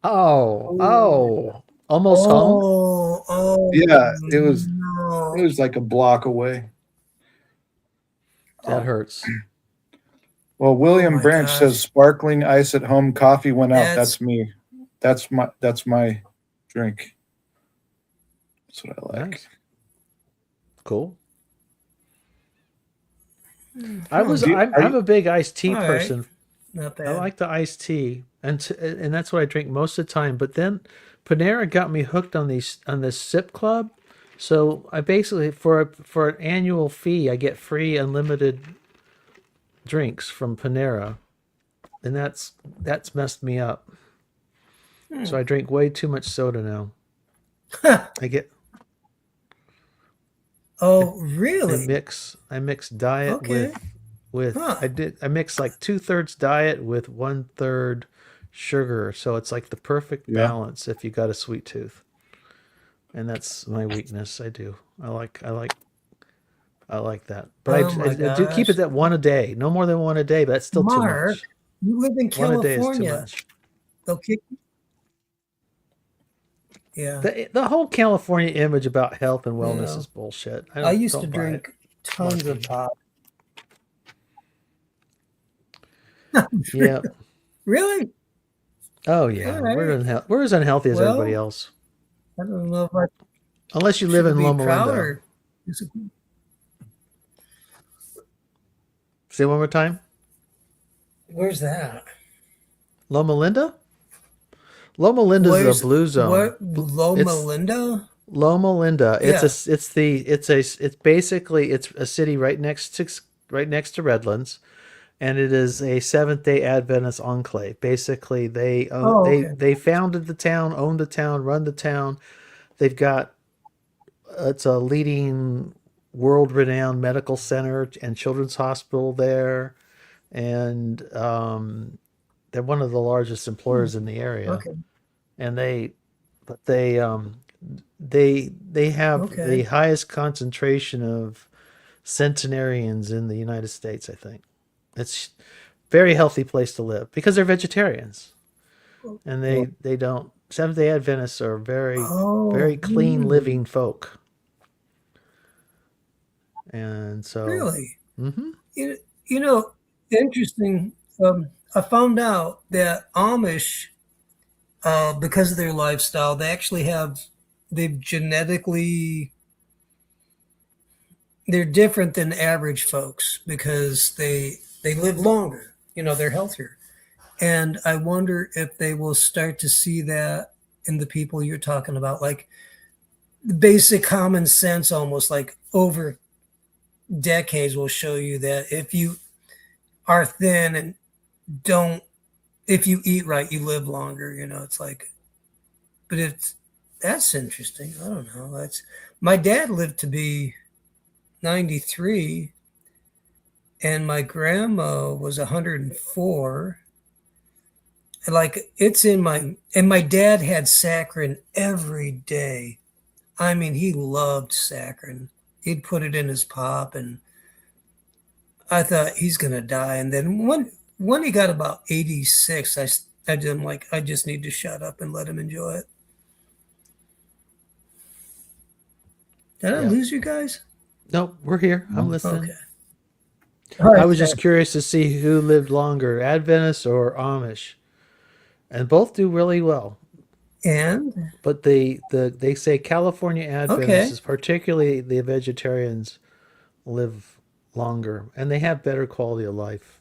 Speaker 3: Oh, oh, almost home.
Speaker 2: Yeah, it
Speaker 1: no.
Speaker 2: was like a block away.
Speaker 3: That hurts.
Speaker 2: Well, William
Speaker 1: my
Speaker 2: Branch
Speaker 1: gosh.
Speaker 2: says sparkling ice at home, coffee went out.
Speaker 1: That's-
Speaker 2: That's me. That's my drink. That's what I like.
Speaker 3: Nice. Cool.
Speaker 1: Hmm.
Speaker 3: I'm a big iced tea
Speaker 1: All right.
Speaker 3: person.
Speaker 1: Not bad.
Speaker 3: I like the iced tea, and that's what I drink most of the time. But then Panera got me hooked on this sip club. So I basically for an annual fee I get free unlimited drinks from Panera, and that's messed me up. So I drink way too much soda now. I get
Speaker 1: Oh,
Speaker 3: I
Speaker 1: really?
Speaker 3: mix diet
Speaker 1: Okay.
Speaker 3: with
Speaker 1: Huh.
Speaker 3: I mix like 2/3 diet with 1/3 sugar, so it's like the perfect
Speaker 2: Yeah.
Speaker 3: balance if you got a sweet tooth. And that's my weakness. I like that. But
Speaker 1: Oh my
Speaker 3: I do keep it
Speaker 1: gosh.
Speaker 3: at one a day, no more than one a day. But that's still too
Speaker 1: Mark,
Speaker 3: much.
Speaker 1: you live in
Speaker 3: One a day is too
Speaker 1: California.
Speaker 3: much.
Speaker 1: They'll kick you. Yeah.
Speaker 3: The whole California image about health and wellness
Speaker 1: Yeah.
Speaker 3: is bullshit.
Speaker 1: I used to
Speaker 3: don't buy it.
Speaker 1: drink tons of pop.
Speaker 3: Yeah.
Speaker 1: Really?
Speaker 3: Oh yeah.
Speaker 1: All right.
Speaker 3: We're as unhealthy as everybody
Speaker 1: Well,
Speaker 3: else,
Speaker 1: I don't know if I
Speaker 3: unless you live
Speaker 1: should
Speaker 3: in
Speaker 1: be
Speaker 3: Loma
Speaker 1: proud
Speaker 3: Linda.
Speaker 1: or disappointed.
Speaker 3: Say it one more time.
Speaker 1: Where's that?
Speaker 3: Loma Linda. Loma Linda is
Speaker 1: Where's
Speaker 3: a blue zone.
Speaker 1: what? Loma
Speaker 3: It's
Speaker 1: Linda?
Speaker 3: Loma Linda.
Speaker 1: Yeah.
Speaker 3: It's basically it's a city right next to Redlands, and it is a Seventh-day Adventist enclave. Basically,
Speaker 1: Oh, okay.
Speaker 3: they founded the town, owned the town, run the town. They've got it's a leading world-renowned medical center and children's hospital there, and they're one of the largest employers in the area.
Speaker 1: Okay.
Speaker 3: And they have
Speaker 1: Okay.
Speaker 3: the highest concentration of centenarians in the United States, I think. It's a very healthy place to live because they're vegetarians. And they don't Seventh-day Adventists are very
Speaker 1: Oh,
Speaker 3: clean living folk. And so
Speaker 1: really?
Speaker 3: Mhm.
Speaker 1: You know, interesting. I found out that Amish, because of their lifestyle, they've genetically, they're different than average folks because they live longer. They're healthier. And I wonder if they will start to see that in the people you're talking about, like the basic common sense, almost like over decades will show you that if you are thin and if you eat right, you live longer. It's like, but that's interesting. I don't know. My dad lived to be 93, and my grandma was 104. And like and my dad had saccharin every day. I mean, he loved saccharin. He'd put it in his pop, and I thought he's gonna die. And then when he got about 86, I didn't like. I just need to shut up and let him enjoy it. Did I
Speaker 3: Yeah.
Speaker 1: lose you guys?
Speaker 3: No, we're here. I'm listening.
Speaker 1: Okay. All right,
Speaker 3: I was just curious to see who lived longer, Adventists or Amish. And both do really well.
Speaker 1: and
Speaker 3: But they say California Adventists, particularly the vegetarians, live longer and they have better quality of life.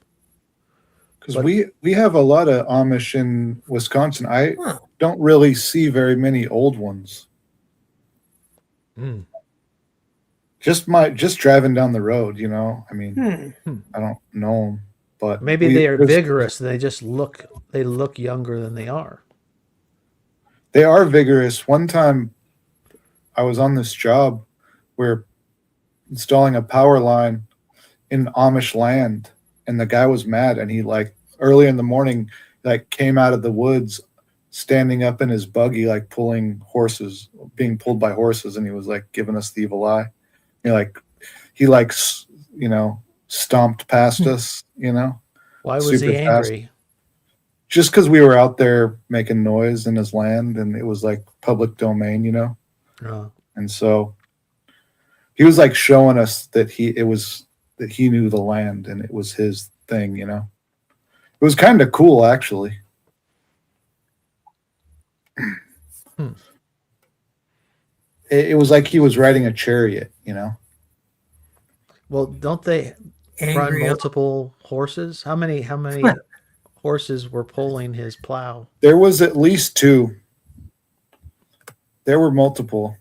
Speaker 2: Because we have a lot of Amish in Wisconsin. I
Speaker 1: Huh.
Speaker 2: don't really see very many old ones.
Speaker 3: Mm.
Speaker 2: Just driving down the road, I mean,
Speaker 1: Hmm.
Speaker 2: I don't know them, but
Speaker 3: Maybe they are vigorous and they look younger than they are.
Speaker 2: They are vigorous. One time I was on this job where installing a power line in Amish land, and the guy was mad, and he early in the morning came out of the woods standing up in his buggy, being pulled by horses, and he was giving us the evil eye. He likes stomped past us, you know,
Speaker 3: Why was
Speaker 2: super
Speaker 3: he
Speaker 2: fast.
Speaker 3: angry?
Speaker 2: Just because we were out there making noise in his land and it was like public domain, you know.
Speaker 3: Oh,
Speaker 2: And so he was like showing us that he knew the land and it was his thing, you know. It was kind of cool, actually.
Speaker 3: Hmm.
Speaker 2: It was like he was riding a chariot, you know.
Speaker 3: well, don't they run
Speaker 1: Angry.
Speaker 3: multiple horses? How many horses were pulling his plow?
Speaker 2: There was at least two. There were multiple.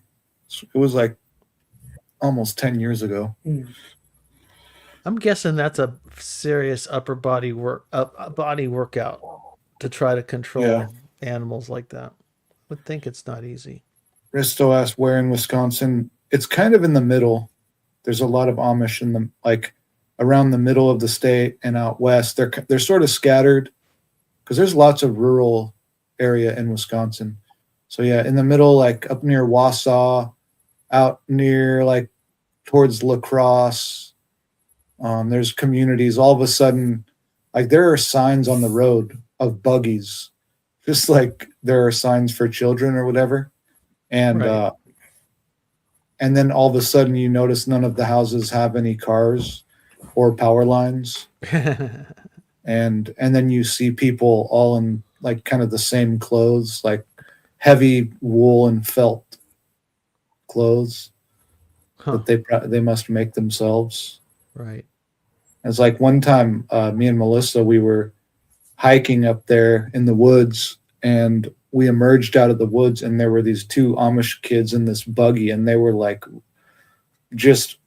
Speaker 2: It was like almost 10 years ago.
Speaker 3: I'm guessing that's a serious upper body body workout to try to control animals like that. I would think it's not easy.
Speaker 2: Risto asked where in Wisconsin. It's kind of in the middle. There's a lot of Amish in the like around the middle of the state and out west. They're sort of scattered because there's lots of rural area in Wisconsin. So yeah, in the middle, like up near Wausau, out near like towards La Crosse. There's communities. All of a sudden, like there are signs on the road of buggies, just like there are signs for children or whatever. And
Speaker 3: Right.
Speaker 2: and then all of a sudden you notice none of the houses have any cars or power lines. And then you see people all in like kind of the same clothes, like heavy wool and felt clothes
Speaker 3: Huh.
Speaker 2: that they must make themselves.
Speaker 3: Right.
Speaker 2: It's like one time, me and Melissa, we were hiking up there in the woods, and we emerged out of the woods, and there were these two Amish kids in this buggy, and they were like, just,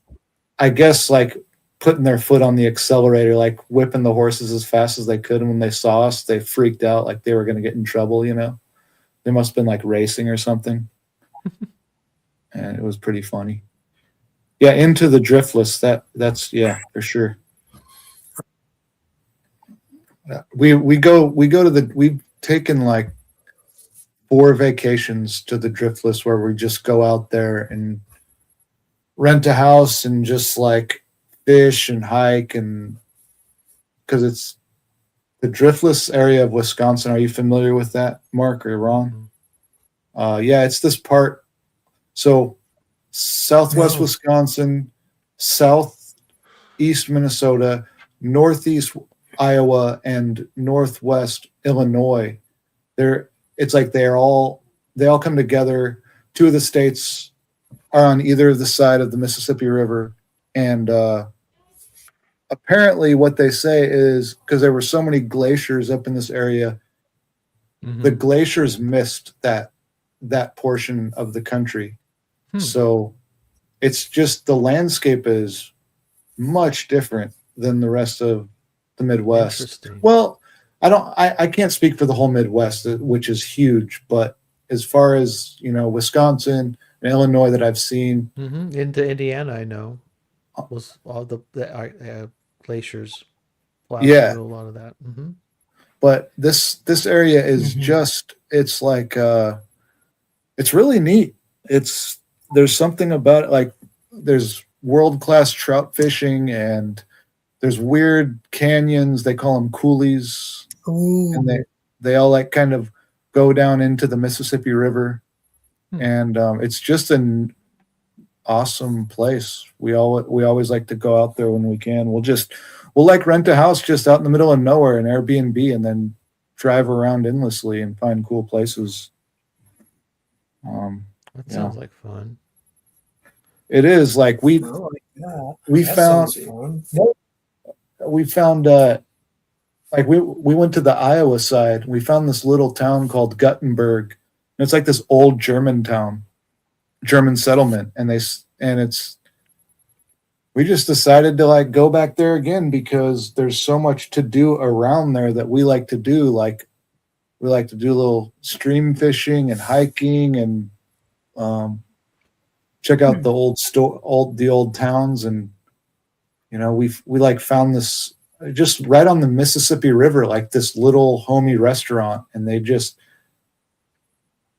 Speaker 2: I guess, like putting their foot on the accelerator, like whipping the horses as fast as they could. And when they saw us, they freaked out, like they were going to get in trouble. You know, they must have been like racing or something, and it was pretty funny. Yeah, into the driftless. That's yeah, for sure. We go to the we've taken like 4 vacations to the driftless where we just go out there and rent a house and just like fish and hike, and because it's the driftless area of Wisconsin. Are you familiar with that, Mark, or Ron? Yeah, it's this part. So southwest
Speaker 1: No.
Speaker 2: Wisconsin, southeast Minnesota, northeast Iowa, and northwest Illinois. It's like they all come together. 2 of the states are on either of the side of the Mississippi River, and apparently what they say is because there were so many glaciers up in this area, the glaciers missed that portion of the country. So it's just the landscape is much different than the rest of the Midwest.
Speaker 3: Interesting.
Speaker 2: Well, I can't speak for the whole Midwest, which is huge, but as far as, you know, Wisconsin and Illinois that I've seen,
Speaker 3: Into Indiana, I know was all the glaciers plowed
Speaker 2: yeah,
Speaker 3: through a lot of that.
Speaker 2: but this area is just it's like it's really neat. There's something about it, like there's world-class trout fishing, and there's weird canyons, they call them coulees.
Speaker 1: Ooh.
Speaker 2: And they all like kind of go down into the Mississippi River, and it's just an awesome place. We always like to go out there when we can. We'll like rent a house just out in the middle of nowhere, an Airbnb, and then drive around endlessly and find cool places.
Speaker 3: That sounds like fun.
Speaker 2: It is like we
Speaker 1: That
Speaker 2: found
Speaker 1: sounds fun.
Speaker 2: like we went to the Iowa side. We found this little town called Guttenberg, and it's like this old German town, German settlement, and we just decided to like go back there again because there's so much to do around there that we like to do. Like we like to do a little stream fishing and hiking, and check out the old towns, and you know we like found this just right on the Mississippi River, like this little homey restaurant, and they just,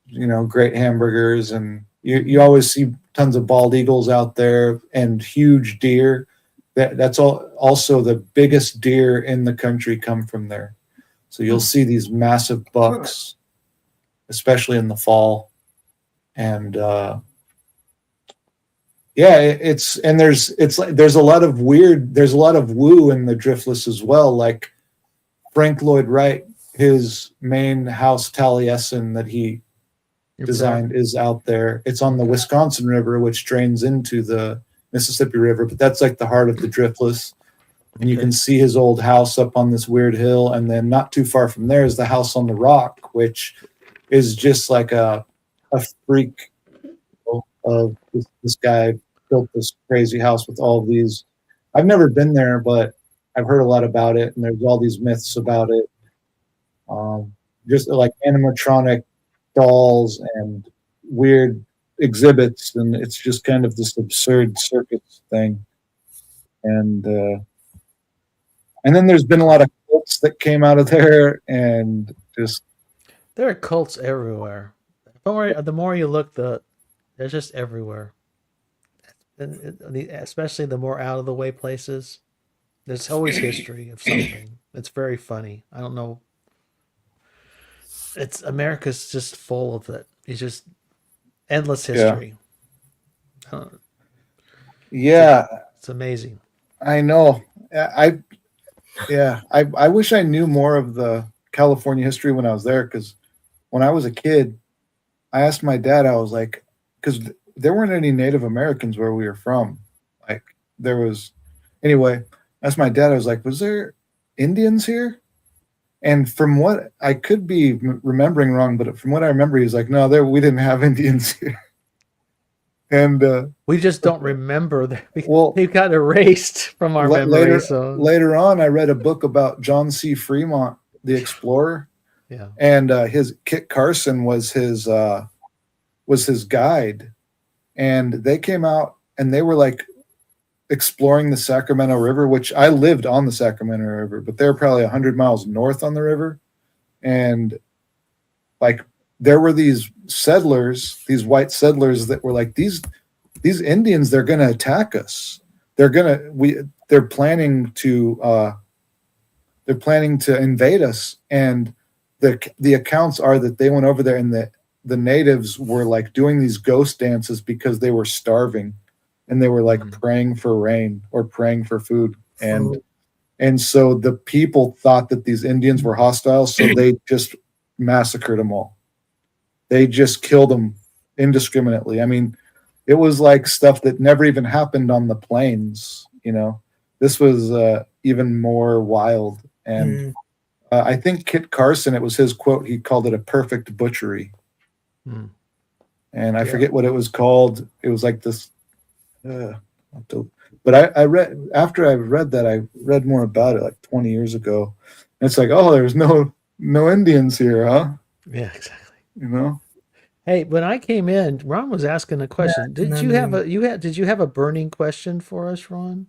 Speaker 2: you know, great hamburgers, and you always see tons of bald eagles out there and huge deer. That's also the biggest deer in the country come from there. So you'll see these massive bucks, especially in the fall. And yeah, there's a lot of woo in the Driftless as well. Like Frank Lloyd Wright, his main house Taliesin that he designed is out there. It's on the Wisconsin River, which drains into the Mississippi River, but that's like the heart of the Driftless. And you can see his old house up on this weird hill, and then not too far from there is the house on the rock, which is just like a freak of this guy built this crazy house with all these. I've never been there, but I've heard a lot about it, and there's all these myths about it. Just like animatronic dolls and weird exhibits, and it's just kind of this absurd circus thing. And then there's been a lot of cults that came out of there, and just
Speaker 3: there are cults everywhere. The more you look, they're just everywhere. And especially the more out of the way places, there's always history of something. It's very funny. I don't know. America's just full of it. It's just endless history.
Speaker 2: Yeah,
Speaker 3: it's amazing.
Speaker 2: I know. I wish I knew more of the California history when I was there, because when I was a kid, I asked my dad, I was like, because there weren't any Native Americans where we were from. Like there was, anyway, I asked my dad, I was like, was there Indians here? And from what I could be remembering wrong, but from what I remember, he was like, no, we didn't have Indians here. And
Speaker 3: we just don't remember that. They've got erased from our memory.
Speaker 2: Later on, I read a book about John C. Fremont, the explorer.
Speaker 3: Yeah.
Speaker 2: And his Kit Carson was his guide. And they came out and they were like exploring the Sacramento River, which I lived on the Sacramento River, but they're probably 100 miles north on the river. And like there were these settlers, these white settlers that were like, these Indians, they're going to attack us. They're planning to invade us. And the accounts are that they went over there and the natives were like doing these ghost dances because they were starving, and they were like praying for rain or praying for food. And so the people thought that these Indians were hostile, so they just massacred them all. They just killed them indiscriminately. I mean, it was like stuff that never even happened on the plains, you know. This was even more wild. And I think Kit Carson, it was his quote, he called it a perfect butchery. And I forget what it was called. It was like this but I read, after I read that, I read more about it like 20 years ago. And it's like, oh, there's no Indians here, huh?
Speaker 3: Yeah, exactly.
Speaker 2: You know.
Speaker 3: Hey, when I came in, Ron was asking a question. Did you have a burning question for us, Ron?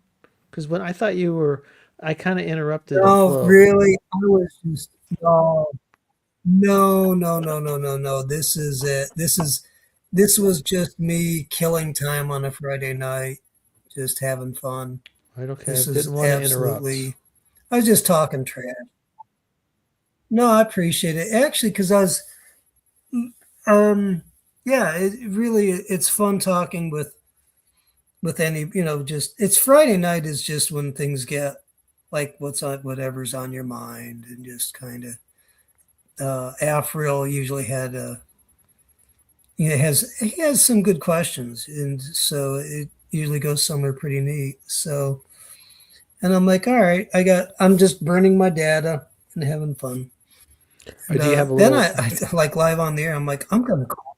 Speaker 3: Because when I thought you were, I kind of interrupted.
Speaker 1: Oh, really? I was just no. This is it. This was just me killing time on a Friday night, just having fun.
Speaker 3: Right, okay.
Speaker 1: This
Speaker 3: Didn't want to interrupt.
Speaker 1: I was just talking trash. No, I appreciate it. Actually, because I was, it's fun talking with any, just, it's Friday night is just when things get like whatever's on your mind, and just kind of, Aphrael usually he has some good questions, and so it usually goes somewhere pretty neat. So, and I'm like, all right, I'm just burning my data and having fun. And,
Speaker 3: do you have
Speaker 1: then I like live on the air. I'm like, I'm gonna call.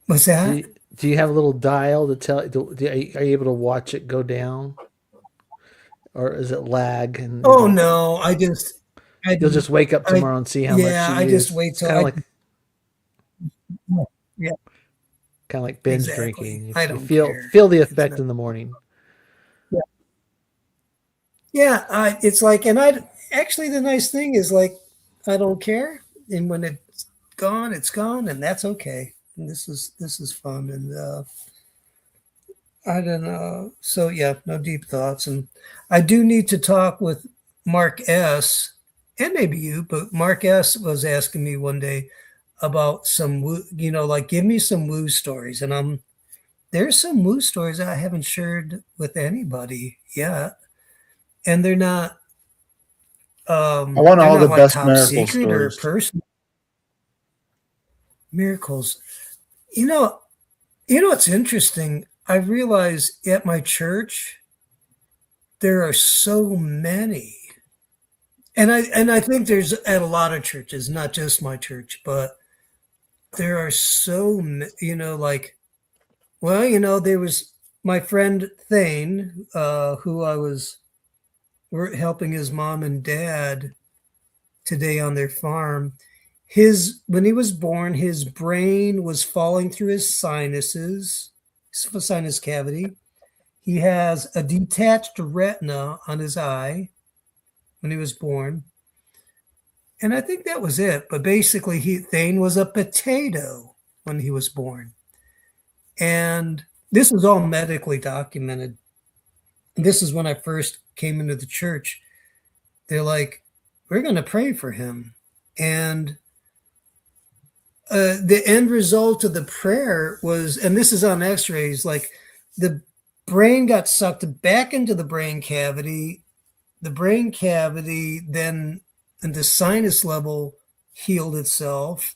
Speaker 1: What's that?
Speaker 3: Do you have a little dial to tell? Are you able to watch it go down, or is it lag?
Speaker 1: Oh no,
Speaker 3: you'll just wake up tomorrow and see how much.
Speaker 1: Yeah, I just wait till
Speaker 3: kind of like binge drinking.
Speaker 1: I don't
Speaker 3: feel the effect in the morning.
Speaker 1: Yeah, it's like, and actually the nice thing is, like, I don't care, and when it's gone, and that's okay. And this is fun, and I don't know. So yeah, no deep thoughts, and I do need to talk with Mark S. and maybe you, but Mark S. was asking me one day about some like give me some woo stories, and there's some woo stories I haven't shared with anybody yet, and
Speaker 2: I want
Speaker 1: they're
Speaker 2: all the
Speaker 1: not like
Speaker 2: best
Speaker 1: top
Speaker 2: miracle
Speaker 1: secret or
Speaker 2: stories.
Speaker 1: personal miracles. You know, what's interesting? I realize at my church there are so many. And I think there's at a lot of churches, not just my church, but there are like, well, there was my friend Thane, who I was helping his mom and dad today on their farm. When he was born, his brain was falling through his sinus cavity. He has a detached retina on his eye when he was born. And I think that was it. But basically, Thane was a potato when he was born. And this was all medically documented. This is when I first came into the church. They're like, we're going to pray for him. And the end result of the prayer was, and this is on x-rays, like the brain got sucked back into the brain cavity. The brain cavity then, and the sinus level healed itself.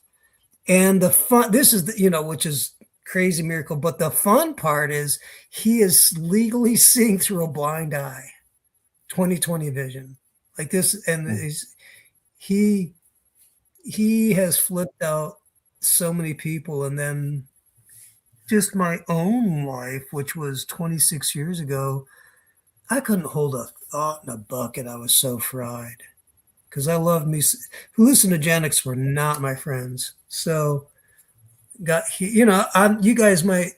Speaker 1: And this is which is crazy miracle. But the fun part is he is legally seeing through a blind eye, 20/20 vision, like this. And he has flipped out so many people. And then just my own life, which was 26 years ago, I couldn't hold a thought in a bucket. I was so fried because I loved me. Hallucinogenics were not my friends. So you guys might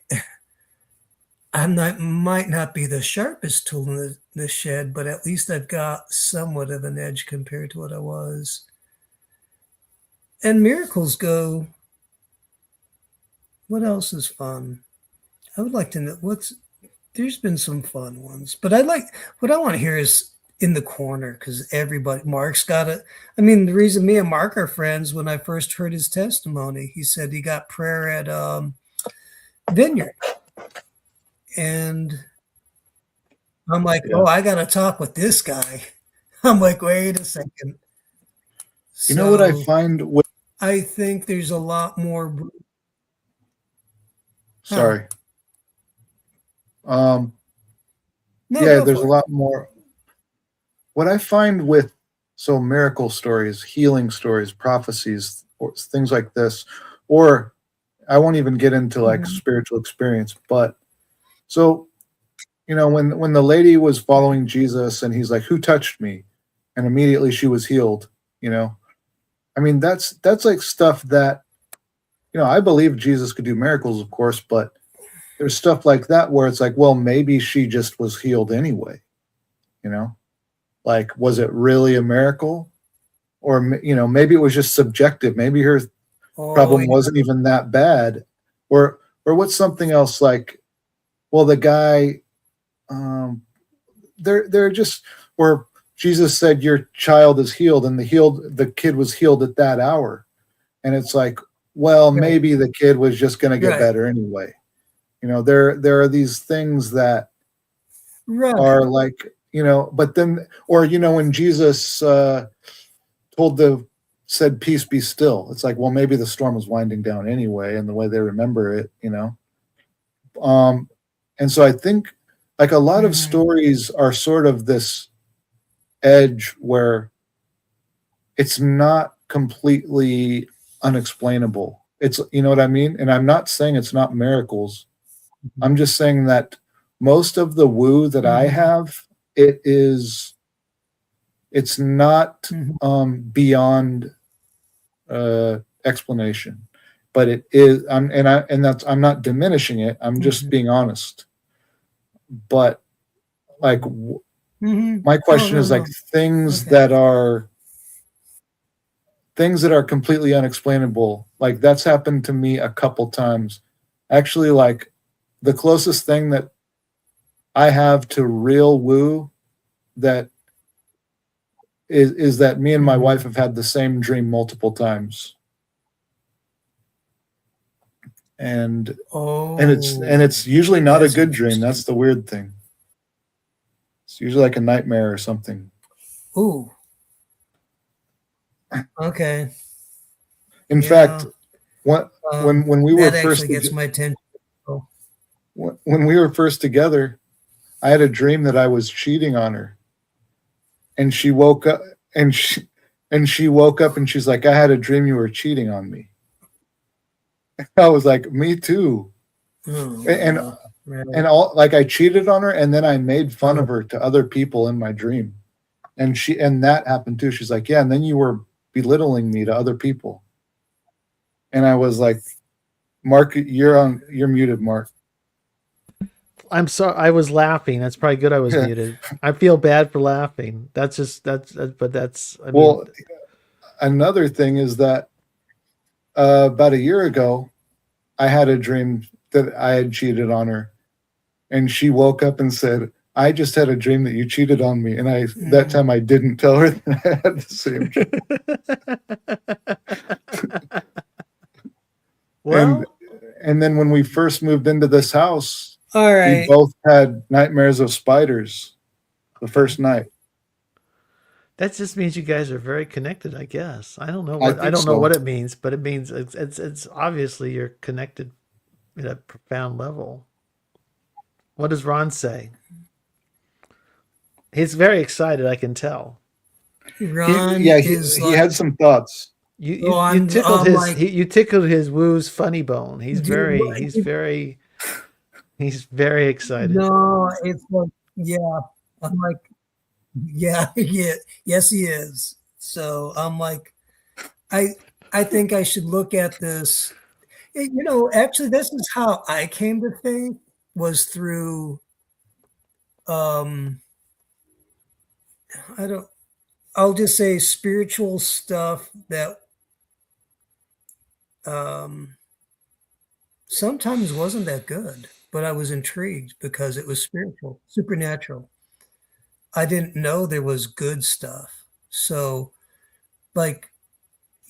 Speaker 1: might not be the sharpest tool in the shed, but at least I've got somewhat of an edge compared to what I was. And miracles go. What else is fun? I would like to know there's been some fun ones, but what I want to hear is in the corner, because Mark's got it. I mean, the reason me and Mark are friends, when I first heard his testimony, he said he got prayer at Vineyard. And I'm like, oh, I got to talk with this guy. I'm like, wait a second.
Speaker 2: You know what I find with...
Speaker 1: I think there's a lot more.
Speaker 2: Sorry.
Speaker 1: No,
Speaker 2: there's a lot more. What I find with miracle stories, healing stories, prophecies, or things like this, or I won't even get into like spiritual experience, but when the lady was following Jesus and he's like, who touched me? And immediately she was healed, I mean, that's like stuff that, I believe Jesus could do miracles, of course, but there's stuff like that where it's like, well, maybe she just was healed anyway, like, was it really a miracle? Or, maybe it was just subjective. Maybe her problem wasn't even that bad. Or what's something else like, well, the guy, they're just, where Jesus said, your child is healed, and the kid was healed at that hour. And it's like, well, maybe the kid was just going to get better anyway. There are these things that are like, but then, or, when Jesus said, peace be still. It's like, well, maybe the storm was winding down anyway, and the way they remember it, and so I think like a lot of stories are sort of this edge where it's not completely unexplainable. It's, you know what I mean? And I'm not saying it's not miracles. I'm just saying that most of the woo that I have, it's not beyond explanation, but it is. I'm not diminishing it. I'm just being honest. But like, my question is like things that are completely unexplainable. Like, that's happened to me a couple times. Actually, like the closest thing that I have to real woo that is that me and my
Speaker 1: Mhm.
Speaker 2: wife have had the same dream multiple times. And it's usually not a
Speaker 1: that's
Speaker 2: good dream.
Speaker 1: interesting.
Speaker 2: That's the weird thing. It's usually like a nightmare or something.
Speaker 1: Ooh, okay.
Speaker 2: In fact,
Speaker 1: Yeah.
Speaker 2: when when we were
Speaker 1: That
Speaker 2: first
Speaker 1: actually gets my attention. Oh,
Speaker 2: when we were first together, I had a dream that I was cheating on her, and she woke up and she woke up and she's like, "I had a dream you were cheating on me." I was like, "Me too." And
Speaker 1: right.
Speaker 2: all like I cheated on her, and then I made fun
Speaker 1: Oh,
Speaker 2: of her to other people in my dream, and that happened too. She's like, "Yeah," and then you were belittling me to other people, and I was like, "Mark, you're muted, Mark."
Speaker 3: I'm sorry. I was laughing. That's probably good. I was muted. I feel bad for laughing. But that's. I mean,
Speaker 2: Well, another thing is that about a year ago, I had a dream that I had cheated on her, and she woke up and said, "I just had a dream that you cheated on me," and that time I didn't tell her that I had the same dream. and
Speaker 3: well,
Speaker 2: and then when we first moved into this house,
Speaker 1: all
Speaker 2: we
Speaker 1: right.
Speaker 2: both had nightmares of spiders the first night.
Speaker 3: that just means you guys are very connected. I guess.
Speaker 2: I
Speaker 3: I
Speaker 2: think
Speaker 3: don't know
Speaker 2: so.
Speaker 3: what it means, but it means it's obviously you're connected at a profound level. What does Ron say? He's very excited. I can tell.
Speaker 1: Ron is
Speaker 2: He
Speaker 1: like,
Speaker 2: had some thoughts.
Speaker 1: oh,
Speaker 3: You tickled
Speaker 1: I'm
Speaker 3: his
Speaker 1: like,
Speaker 3: you tickled his woo's funny bone.
Speaker 1: dude,
Speaker 3: He's very excited.
Speaker 1: no, it's like, yeah. I'm like, yeah, yeah, yes, he is. So I'm like, I, I think I should look at this. Actually, this is how I came to think was through, um, I don't, I'll just say spiritual stuff that, um, sometimes wasn't that good, but I was intrigued because it was spiritual, supernatural. I didn't know there was good stuff. So, like,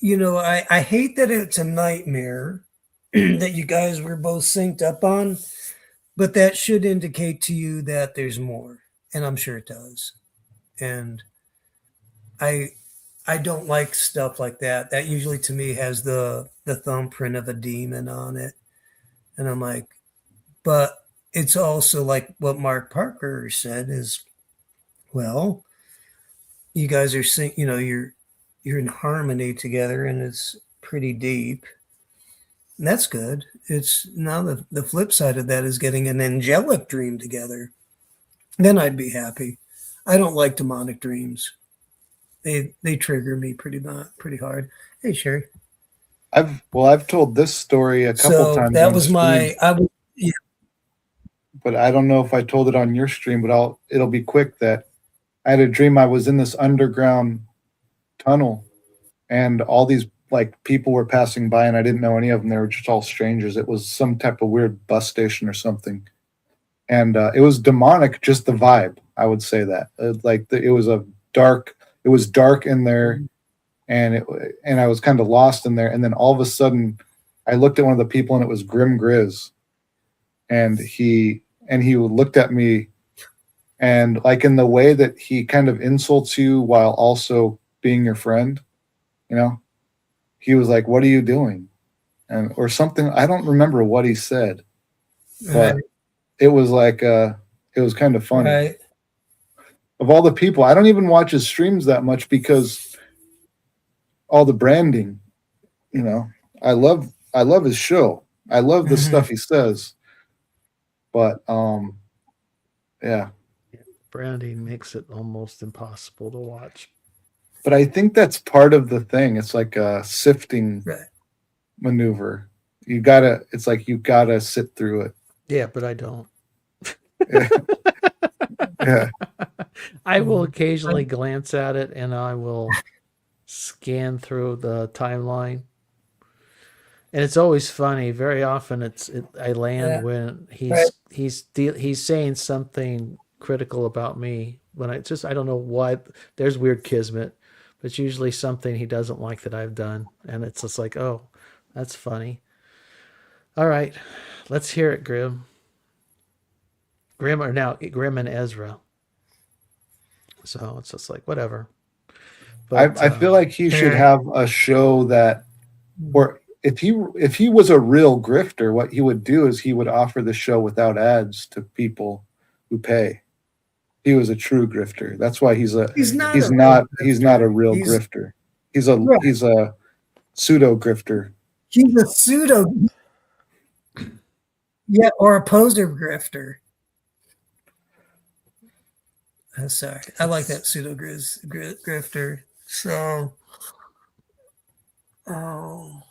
Speaker 1: I hate that it's a nightmare that you guys were both synced up on, but that should indicate to you that there's more, and I'm sure it does. And I I don't like stuff like that. That usually to me has the thumbprint of a demon on it. And I'm like, but it's also like what Mark Parker said is, well, you guys are you're in harmony together and it's pretty deep. And that's good. It's now the flip side of that is getting an angelic dream together. Then I'd be happy. I don't like demonic dreams. They trigger me pretty hard. Hey Sherry.
Speaker 2: I've told this story a couple
Speaker 1: So
Speaker 2: times
Speaker 1: that
Speaker 2: on
Speaker 1: was
Speaker 2: stream,
Speaker 1: my I was yeah.
Speaker 2: but I don't know if I told it on your stream, but it'll be quick that I had a dream I was in this underground tunnel and all these like people were passing by and I didn't know any of them. They were just all strangers. It was some type of weird bus station or something. And it was demonic, just the vibe. I would say that it was dark in there and I was kind of lost in there. And then all of a sudden I looked at one of the people and it was Grim Grizz. And he looked at me and like in the way that he kind of insults you while also being your friend, you know, he was like, "What are you doing?" And or something. I don't remember what he said,
Speaker 1: Right,
Speaker 2: but it was like it was kind of funny.
Speaker 1: right.
Speaker 2: Of all the people, I don't even watch his streams that much because all the branding, you know. I love his show. I love the
Speaker 1: Mhm.
Speaker 2: stuff he says. But yeah.
Speaker 3: Branding makes it almost impossible to watch.
Speaker 2: But I think that's part of the thing. It's like a sifting
Speaker 1: Right.
Speaker 2: maneuver. It's like you gotta sit through it.
Speaker 3: Yeah, but I don't.
Speaker 2: Yeah. Yeah.
Speaker 3: I will
Speaker 1: Mhm.
Speaker 3: occasionally
Speaker 1: I-
Speaker 3: glance at it and I will scan through the timeline. And it's always funny. Very often, I land
Speaker 1: Yeah.
Speaker 3: when
Speaker 1: Right.
Speaker 3: he's saying something critical about me when I don't know why. There's weird kismet, but it's usually something he doesn't like that I've done, and it's just like, oh, that's funny. All right, let's hear it, Grim. Grim or now Grim and Ezra. So it's just like whatever. But
Speaker 4: I feel like he should
Speaker 1: Fair.
Speaker 4: have a show that, or if he was a real grifter, what he would do is he would offer the show without ads to people who pay. He was a true grifter. That's why he's
Speaker 1: not.
Speaker 4: he's
Speaker 1: a
Speaker 4: not a real
Speaker 1: He's-
Speaker 4: grifter. He's a
Speaker 1: Right.
Speaker 4: he's a pseudo grifter.
Speaker 1: He's a pseudo. Yeah, or a poser grifter. Sorry, I like that pseudo grifter. So, oh,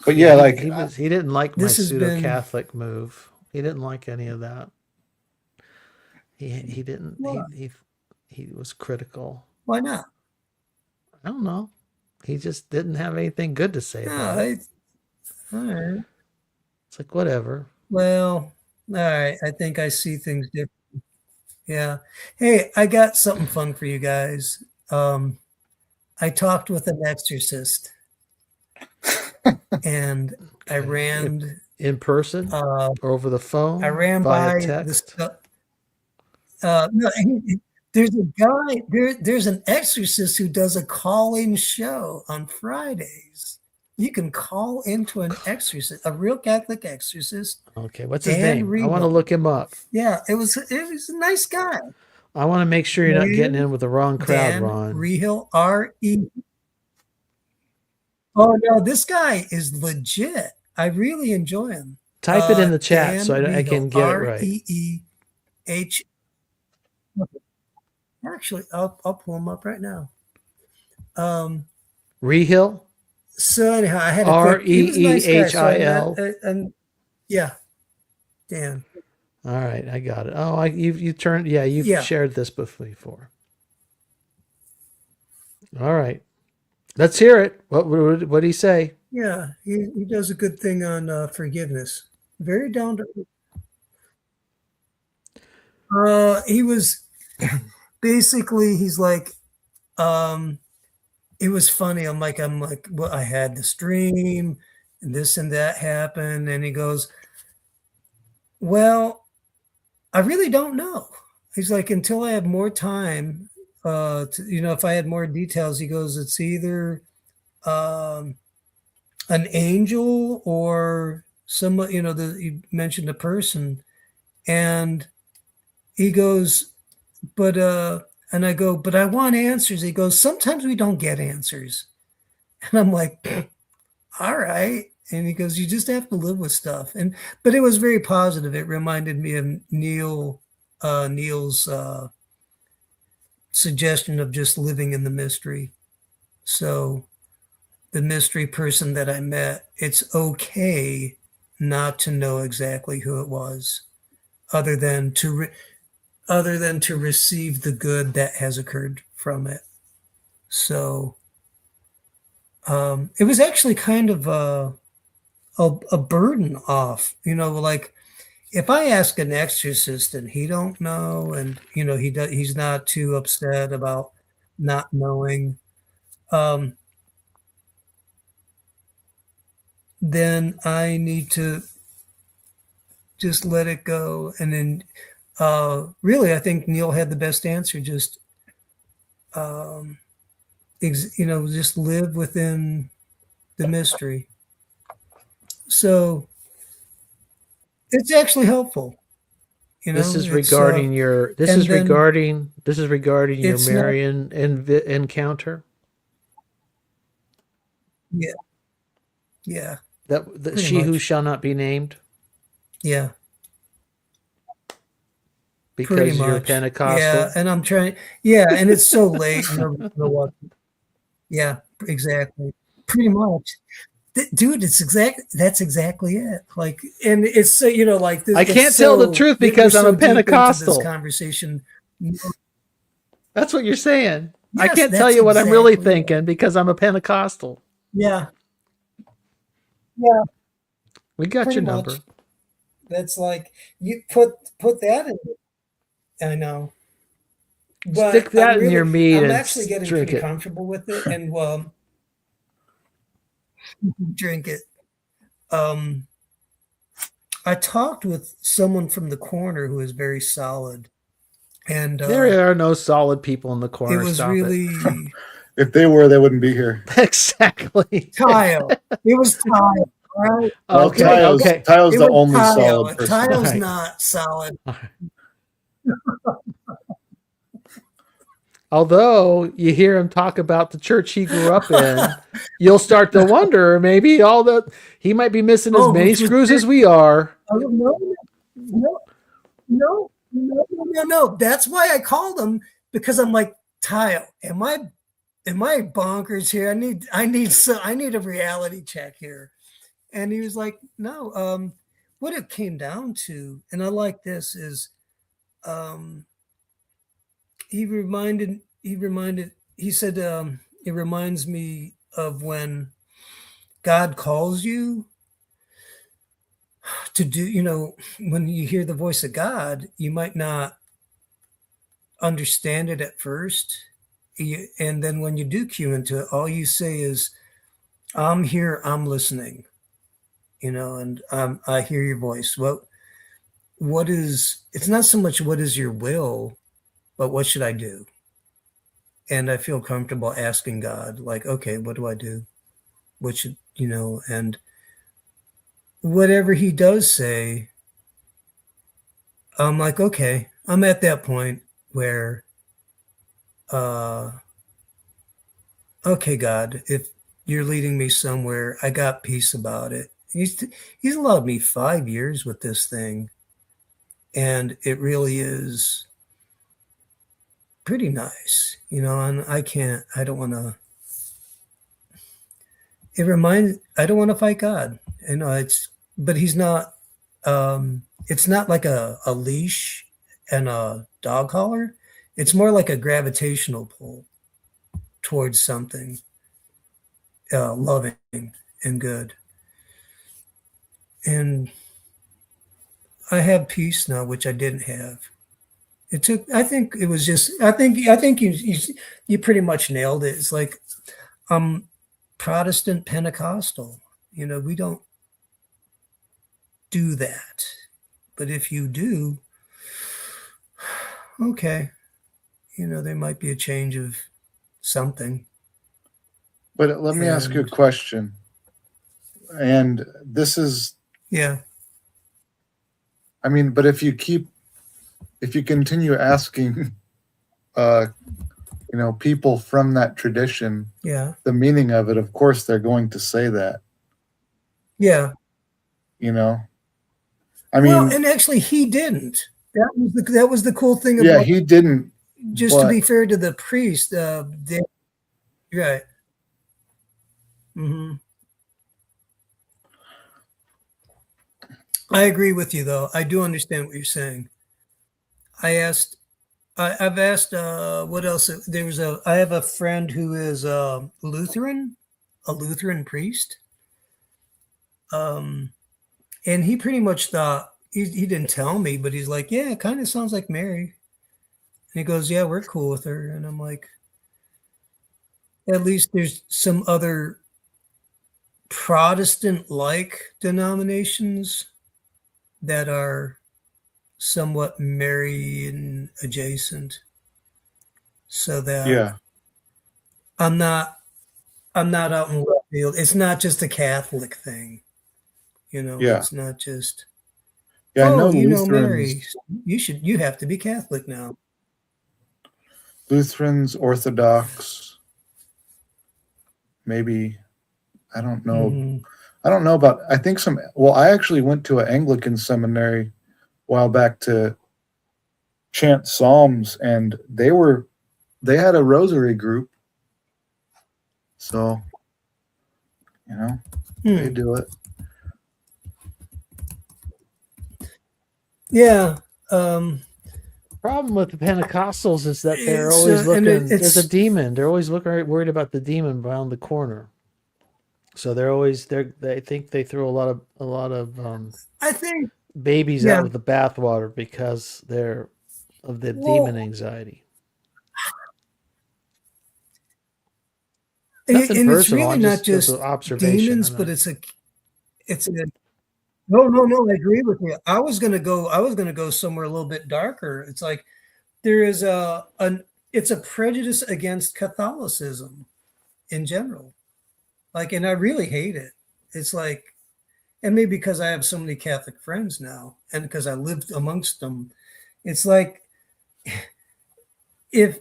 Speaker 4: But yeah, like
Speaker 3: he didn't like my
Speaker 1: This has
Speaker 3: pseudo
Speaker 1: been-
Speaker 3: Catholic move. He didn't like any of that. He didn't.
Speaker 1: What?
Speaker 3: He was critical.
Speaker 1: why not?
Speaker 3: I don't know. He just didn't have anything good to say
Speaker 1: No,
Speaker 3: about it.
Speaker 1: all right.
Speaker 3: It's like whatever.
Speaker 1: Well, all right. I think I see things different. Yeah. Hey, I got something fun for you guys. I talked with an exorcist, and I
Speaker 3: Okay.
Speaker 1: ran.
Speaker 3: In person
Speaker 1: Uh,
Speaker 3: or over the phone.
Speaker 1: I ran
Speaker 3: via
Speaker 1: by
Speaker 3: text.
Speaker 1: this. No, there's a guy. There's an exorcist who does a call-in show on Fridays. You can call into an exorcist, a real Catholic exorcist.
Speaker 3: Okay, what's his
Speaker 1: Dan
Speaker 3: name? I
Speaker 1: Regal.
Speaker 3: want to look him up.
Speaker 1: Yeah, it was a nice guy.
Speaker 3: I want to make sure you're not getting
Speaker 1: Dan-
Speaker 3: in with the wrong crowd,
Speaker 1: Dan
Speaker 3: Ron.
Speaker 1: Rehill, R-E. Oh no, this guy is legit. I really enjoy him.
Speaker 3: Type it in the chat
Speaker 1: Dan
Speaker 3: so I can
Speaker 1: Rehill,
Speaker 3: get it right.
Speaker 1: R-E-E-H. Actually, I'll pull him up right now.
Speaker 3: Rehill?
Speaker 1: So anyhow, I had a quick, he was a nice guy, so I met-
Speaker 3: R-E-E-H-I-L.
Speaker 1: and yeah, Dan.
Speaker 3: All right, I got it. Oh, you turned. Yeah, you've
Speaker 1: Yeah.
Speaker 3: shared this before. All right, let's hear it. What did he say?
Speaker 1: Yeah, he does a good thing on forgiveness. Very down to. He was basically, he's like, it was funny. I'm like, well, I had the stream and this and that happened, and he goes, well, I really don't know. He's like, until I have more time, if I had more details, he goes, it's either an angel or someone, you mentioned a person. And he goes, but, and I go, but I want answers. He goes, sometimes we don't get answers. And I'm like, all right. And he goes, you just have to live with stuff. But it was very positive. It reminded me of Neil's suggestion of just living in the mystery. So the mystery person that I met, it's okay not to know exactly who it was, other than to receive the good that has occurred from it. So it was actually kind of a burden off, like if I ask an exorcist and he don't know, and he's not too upset about not knowing, then I need to just let it go. And then really, I think Neil had the best answer. Just just live within the mystery. So it's actually helpful.
Speaker 3: This is regarding your. This is regarding your Marian encounter.
Speaker 1: Yeah.
Speaker 3: That she who shall not be named.
Speaker 1: Yeah.
Speaker 3: Because you're Pentecostal.
Speaker 1: Yeah, and I'm trying. Yeah, and it's so late. Yeah, exactly. Pretty much. Dude, that's exactly it. Like, and it's so, like this.
Speaker 3: I can't tell the truth because I'm a Pentecostal.
Speaker 1: This conversation.
Speaker 3: That's what you're saying.
Speaker 1: Yes,
Speaker 3: I can't tell you what I'm really thinking because I'm a Pentecostal.
Speaker 1: Yeah. Yeah,
Speaker 3: We got
Speaker 1: pretty
Speaker 3: your
Speaker 1: much.
Speaker 3: number.
Speaker 1: That's like you put that in. I know,
Speaker 3: Stick
Speaker 1: but
Speaker 3: that in your meat
Speaker 1: I'm
Speaker 3: and
Speaker 1: actually getting
Speaker 3: drink
Speaker 1: pretty
Speaker 3: it.
Speaker 1: comfortable with it, and drink it. Um, I talked with someone from the corner who is very solid, and
Speaker 3: There are no solid people in the
Speaker 1: it
Speaker 3: corner.
Speaker 1: was
Speaker 3: Stop it.
Speaker 1: really
Speaker 4: If they were, they wouldn't be here.
Speaker 3: Exactly.
Speaker 1: Tile. It was Tile. Right?
Speaker 4: Well,
Speaker 3: Okay. Okay.
Speaker 4: Tayo's
Speaker 1: It
Speaker 4: the
Speaker 1: was
Speaker 4: only
Speaker 1: Tile.
Speaker 4: solid person.
Speaker 1: Tile's
Speaker 3: Right.
Speaker 1: not solid.
Speaker 3: Although you hear him talk about the church he grew up in, you'll start to wonder maybe he might be missing as many screws as we are.
Speaker 1: Oh, no. That's why I called him, because I'm like, Tile, am I bonkers here? I need a reality check here. And he was like, no. What it came down to, and I like this, is he said, it reminds me of when God calls you to do, when you hear the voice of God, you might not understand it at first. And then when you do cue into it, all you say is, I'm here, I'm listening, and I hear your voice. It's not so much what is your will, but what should I do? And I feel comfortable asking God, like, okay, what do I do? What should, and whatever he does say, I'm like, okay, I'm at that point where, okay, God, if you're leading me somewhere, I got peace about it. He's allowed me 5 years with this thing, and it really is pretty nice, and I don't want to, I don't want to fight God. But he's not, it's not like a leash and a dog collar. It's more like a gravitational pull towards something loving and good. And I have peace now, which I didn't have. I think it was just, I think you pretty much nailed it. It's like, Protestant Pentecostal, we don't do that. But if you do, okay, there might be a change of something.
Speaker 4: But let me ask you a question. And this is,
Speaker 1: yeah.
Speaker 4: I mean, but if you continue asking, people from that tradition,
Speaker 1: Yeah.
Speaker 4: the meaning of it, of course, they're going to say that.
Speaker 1: Yeah.
Speaker 4: I mean,
Speaker 1: well, and actually, he didn't. That was the cool thing about.
Speaker 4: Yeah, he didn't.
Speaker 1: Just to be fair to the priest, right. Mm-hmm. I agree with you, though. I do understand what you're saying. I've asked, what else? I have a friend who is a Lutheran priest. And he pretty much thought, he didn't tell me, but he's like, yeah, it kind of sounds like Mary. And he goes, yeah, we're cool with her. And I'm like, at least there's some other Protestant-like denominations that are somewhat Marian adjacent, so that I'm not out in left field. It's not just a Catholic thing, It's not just
Speaker 4: I know
Speaker 1: Mary, you have to be Catholic now.
Speaker 4: Lutherans, Orthodox, maybe, I don't know.
Speaker 1: Mm-hmm.
Speaker 4: I don't know about, I think I actually went to an Anglican seminary a while back to chant psalms, and they had a rosary group. So, they do it.
Speaker 1: Yeah.
Speaker 3: Problem with the Pentecostals is that they're always looking. There's a demon. They're always worried about the demon around the corner. So they think they throw a lot of
Speaker 1: I think,
Speaker 3: babies
Speaker 1: yeah.
Speaker 3: out with the bathwater because they're of the demon
Speaker 1: Well,
Speaker 3: anxiety. Nothing
Speaker 1: and it's
Speaker 3: personal.
Speaker 1: really
Speaker 3: I'm
Speaker 1: not
Speaker 3: just an
Speaker 1: just
Speaker 3: observation.
Speaker 1: demons, but it's a no, no, no. I agree with you. I was gonna go somewhere a little bit darker. It's like there is it's a prejudice against Catholicism in general. Like, and I really hate it. It's like, and maybe because I have so many Catholic friends now, and because I lived amongst them, it's like if,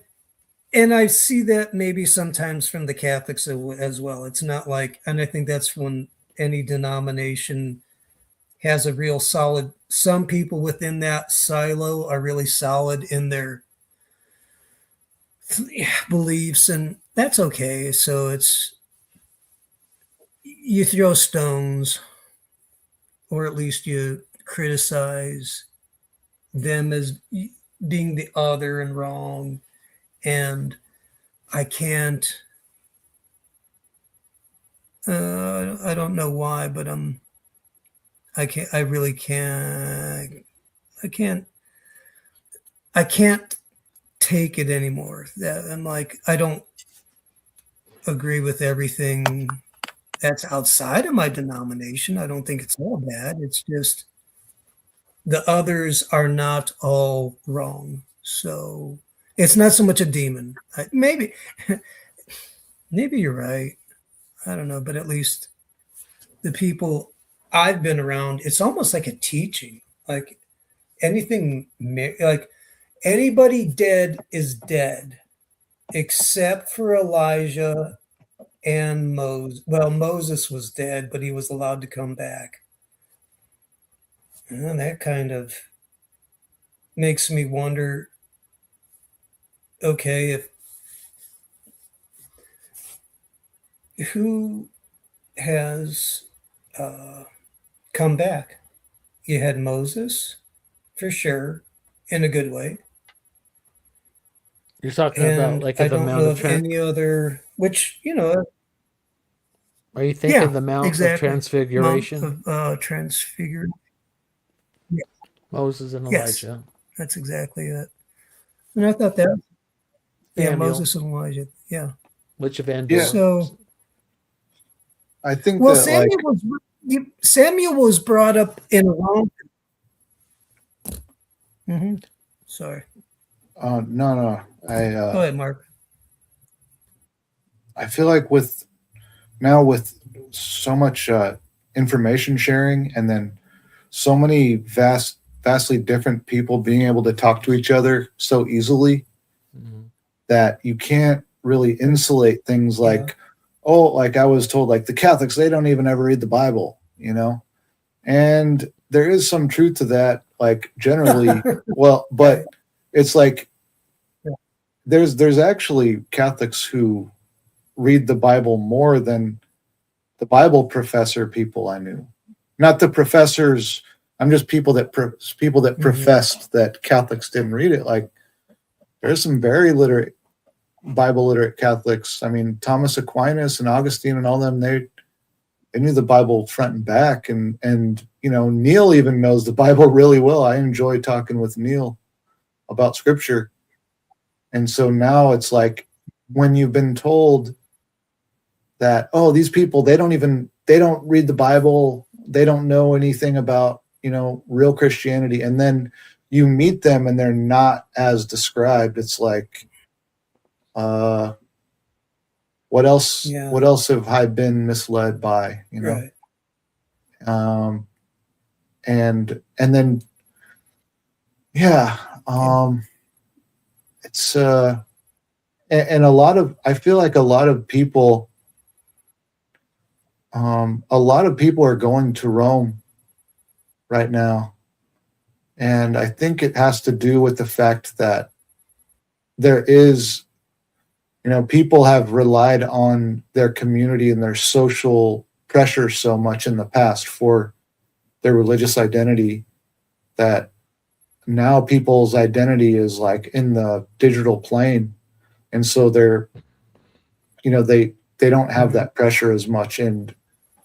Speaker 1: and I see that maybe sometimes from the Catholics as well. It's not like, and I think that's when any denomination has a real solid, some people within that silo are really solid in their beliefs, and that's okay. So it's, you throw stones, or at least you criticize them as being the other and wrong. And I can't, I don't know why, but I can't, I really can't, I can't, I can't take it anymore. That I'm like, I don't agree with everything that's outside of my denomination. I don't think it's all bad. It's just the others are not all wrong. So it's not so much a demon. Maybe, maybe you're right. I don't know, but at least the people I've been around, it's almost like a teaching. Like anything, like anybody dead is dead, except for Elijah and Moses. Well, Moses was dead, but he was allowed to come back. And that kind of makes me wonder, okay, if who has come back? You had Moses, for sure, in a good way.
Speaker 3: You're talking about
Speaker 1: And
Speaker 3: like
Speaker 1: I
Speaker 3: at the
Speaker 1: don't
Speaker 3: Mount
Speaker 1: know
Speaker 3: of
Speaker 1: of any other, which,
Speaker 3: Are you thinking
Speaker 1: yeah,
Speaker 3: the Mount of
Speaker 1: exactly. Mount
Speaker 3: Transfiguration?
Speaker 1: of Transfigured. Yeah,
Speaker 3: Moses and
Speaker 1: yes,
Speaker 3: Elijah.
Speaker 1: that's exactly it. And I thought that, yeah,
Speaker 3: Samuel.
Speaker 1: Moses and Elijah. Yeah.
Speaker 3: Witch of
Speaker 4: Yeah,
Speaker 3: Endor.
Speaker 1: So,
Speaker 4: I think
Speaker 1: well,
Speaker 4: that like
Speaker 1: Samuel was brought up in a wrong. Sorry.
Speaker 4: no,
Speaker 1: Go ahead, Mark.
Speaker 4: I feel like with now with so much information sharing and then so many vastly different people being able to talk to each other so easily
Speaker 3: Mhm.
Speaker 4: that you can't really insulate things
Speaker 1: Yeah.
Speaker 4: like, oh, like I was told, like the Catholics, they don't even ever read the Bible, you know? And there is some truth to that, like generally, well, but it's like
Speaker 1: Yeah.
Speaker 4: there's actually Catholics who read the Bible more than the Bible professor people I knew. Not the professors. I'm just people that
Speaker 1: Mhm.
Speaker 4: professed that Catholics didn't read it. Like there's some very literate Bible literate Catholics. I mean, Thomas Aquinas and Augustine and all them. They knew the Bible front and back, and Neil even knows the Bible really well. I enjoy talking with Neil about Scripture, and so now it's like when you've been told that, oh, these people, they don't read the Bible, they don't know anything about real Christianity, and then you meet them and they're not as described. It's like, what else
Speaker 1: Yeah.
Speaker 4: what else have I been misled by,
Speaker 1: Right.
Speaker 4: um and then yeah, it's and a lot of, I feel like a lot of people are going to Rome right now. And I think it has to do with the fact that there is, people have relied on their community and their social pressure so much in the past for their religious identity that now people's identity is like in the digital plane. And so they don't have that pressure as much. And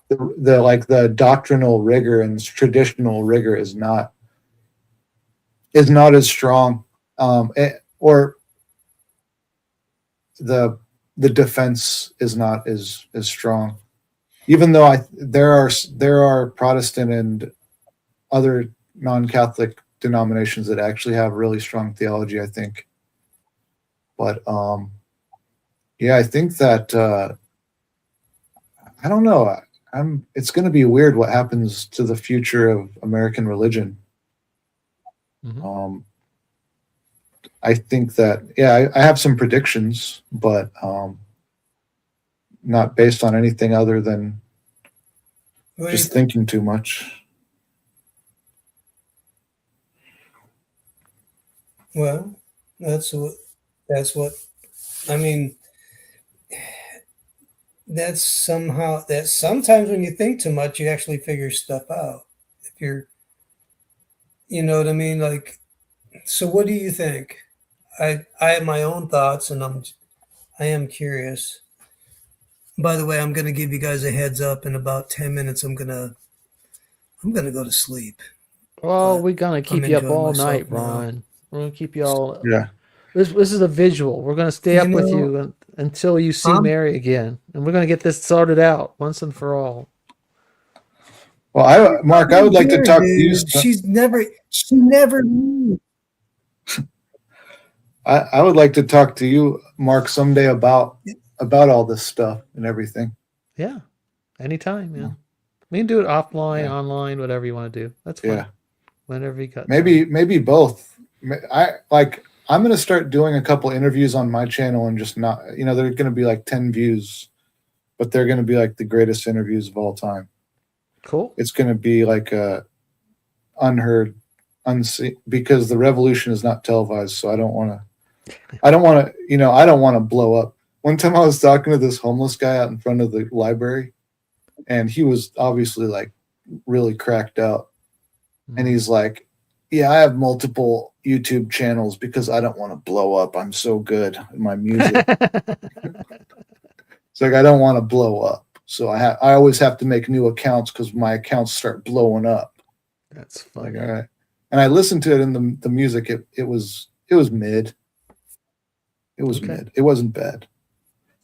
Speaker 4: the doctrinal rigor and traditional rigor is not as strong, or the defense is not as strong. Even though there are Protestant and other non-Catholic denominations that actually have really strong theology, I think. But yeah, I think that I don't know. It's going to be weird what happens to the future of American religion.
Speaker 3: Mhm.
Speaker 4: I think that, yeah, I have some predictions, but not based on anything other than
Speaker 1: What do you
Speaker 4: just
Speaker 1: think?
Speaker 4: thinking too much.
Speaker 1: Well, that's what I mean. That's somehow that sometimes when you think too much, you actually figure stuff out. If you're, you know what I mean? Like, so what do you think? I have my own thoughts, and I am curious. By the way, I'm going to give you guys a heads up. In about 10 minutes, I'm gonna go to sleep.
Speaker 3: Well,
Speaker 1: But
Speaker 3: we're gonna
Speaker 1: I'm
Speaker 3: keep you up
Speaker 1: enjoying
Speaker 3: all
Speaker 1: myself
Speaker 3: night,
Speaker 1: now.
Speaker 3: Ron. We're gonna keep you all.
Speaker 4: Yeah.
Speaker 3: This is a visual. We're gonna stay
Speaker 1: You
Speaker 3: up with
Speaker 1: know,
Speaker 3: you until you see
Speaker 1: I'm
Speaker 3: Mary again, and we're gonna get this sorted out once and for all.
Speaker 4: Well, Mark, I would like to
Speaker 1: here,
Speaker 4: talk to you.
Speaker 1: dude. She never leaves.
Speaker 4: I would like to talk to you, Mark, someday about all this stuff and everything.
Speaker 3: Yeah, anytime, man. We can do it offline,
Speaker 4: Yeah.
Speaker 3: online, whatever you want to do. That's fine.
Speaker 4: Yeah.
Speaker 3: Whenever you got
Speaker 4: Maybe both. I'm going to start doing a couple interviews on my channel and just not, they're going to be like 10 views, but they're going to be like the greatest interviews of all time.
Speaker 3: Cool.
Speaker 4: It's going to be like a unheard, unseen, because the revolution is not televised. So I don't want to blow up. One time I was talking to this homeless guy out in front of the library, and he was obviously like really cracked out. And he's like, yeah, I have multiple YouTube channels because I don't want to blow up. I'm so good at my music. It's like, I don't want to blow up. So I always have to make new accounts because my accounts start blowing up.
Speaker 3: That's funny.
Speaker 4: Like, all right. And I listened to it in the music. It was mid. It was mid. It wasn't bad.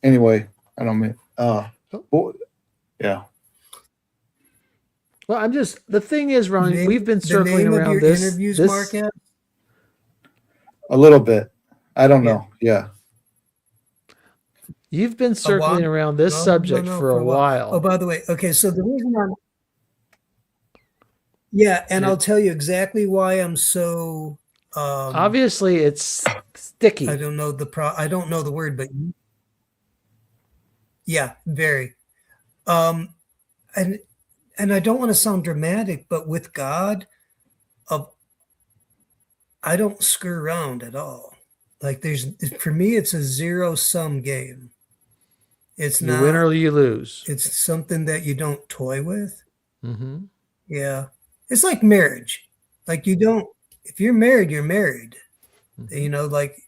Speaker 4: Anyway, I don't mean, yeah.
Speaker 3: Well, the thing is, Ron, we've been circling around this.
Speaker 1: Interviews, Mark,
Speaker 4: a little bit. I don't know. Yeah.
Speaker 3: You've been circling around this subject for a while.
Speaker 1: Oh, by the way, okay, so the reason I'll tell you exactly why I'm so
Speaker 3: obviously it's sticky.
Speaker 1: I don't know the word, but yeah, very. And I don't want to sound dramatic, but with God, I don't screw around at all. Like for me, it's a zero-sum game. It's
Speaker 3: you win or you lose.
Speaker 1: It's something that you don't toy with.
Speaker 3: Mm-hmm.
Speaker 1: Yeah, it's like marriage. Like if you're married, you're married. Mm-hmm. Like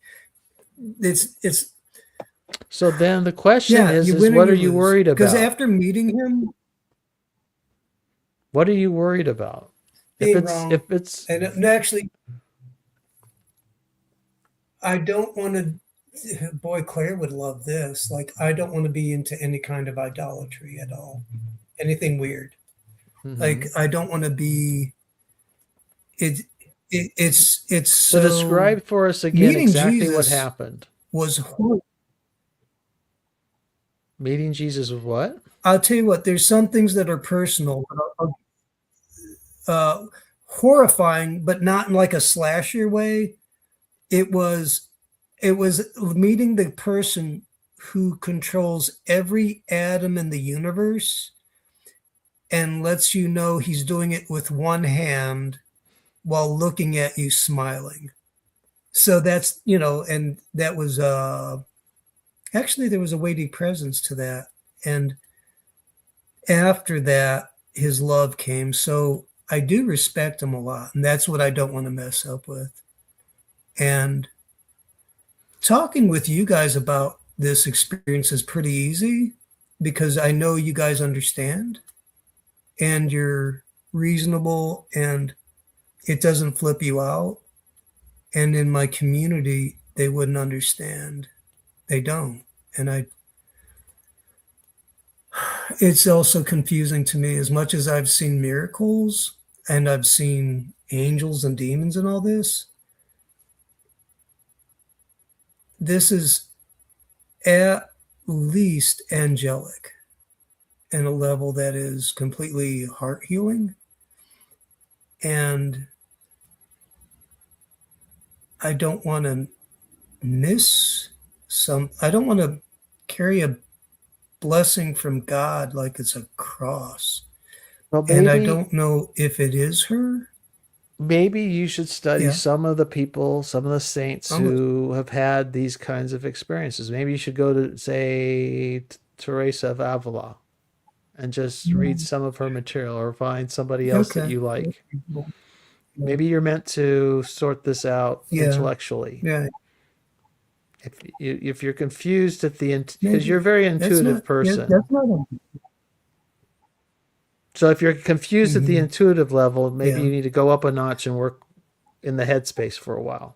Speaker 1: it's.
Speaker 3: So then the question is what are you worried about?
Speaker 1: Because after meeting him.
Speaker 3: What are you worried about? If it's
Speaker 1: and actually, I don't want to. Boy, Claire would love this. Like, I don't want to be into any kind of idolatry at all. Anything weird. Mm-hmm. Like, I don't want to be. It's so.
Speaker 3: Describe for us again exactly
Speaker 1: Jesus
Speaker 3: what happened. Meeting Jesus was what?
Speaker 1: I'll tell you what. There's some things that are personal. Horrifying, but not in like a slasher way. It was meeting the person who controls every atom in the universe and lets you know he's doing it with one hand while looking at you smiling. So that's, and that was actually there was a weighty presence to that. And after that, his love came. So I do respect him a lot, and that's what I don't want to mess up with. And talking with you guys about this experience is pretty easy because I know you guys understand. and you're reasonable and it doesn't flip you out. And in my community, they wouldn't understand. They don't. And it's also confusing to me as much as I've seen miracles and I've seen angels and demons and all this. This is at least angelic in a level that is completely heart healing. And I don't want to I don't want to carry a blessing from God like it's a cross.
Speaker 3: Well,
Speaker 1: And I
Speaker 3: maybe
Speaker 1: don't know if it is her.
Speaker 3: maybe you should study
Speaker 1: Yeah.
Speaker 3: some of the people, some of the saints who have had these kinds of experiences. Maybe you should go to, say, Teresa of Avila and just read some of her material, or find somebody else that
Speaker 1: Okay.
Speaker 3: you like. Maybe you're meant to sort this out
Speaker 1: Yeah.
Speaker 3: intellectually.
Speaker 1: Yeah.
Speaker 3: If you're confused at the because
Speaker 1: Maybe.
Speaker 3: you're a very
Speaker 1: That's
Speaker 3: intuitive
Speaker 1: not,
Speaker 3: person.
Speaker 1: that's not a,
Speaker 3: So if you're confused at the
Speaker 1: Mhm.
Speaker 3: intuitive level, maybe
Speaker 1: Yeah.
Speaker 3: you need to go up a notch and work in the headspace for a while.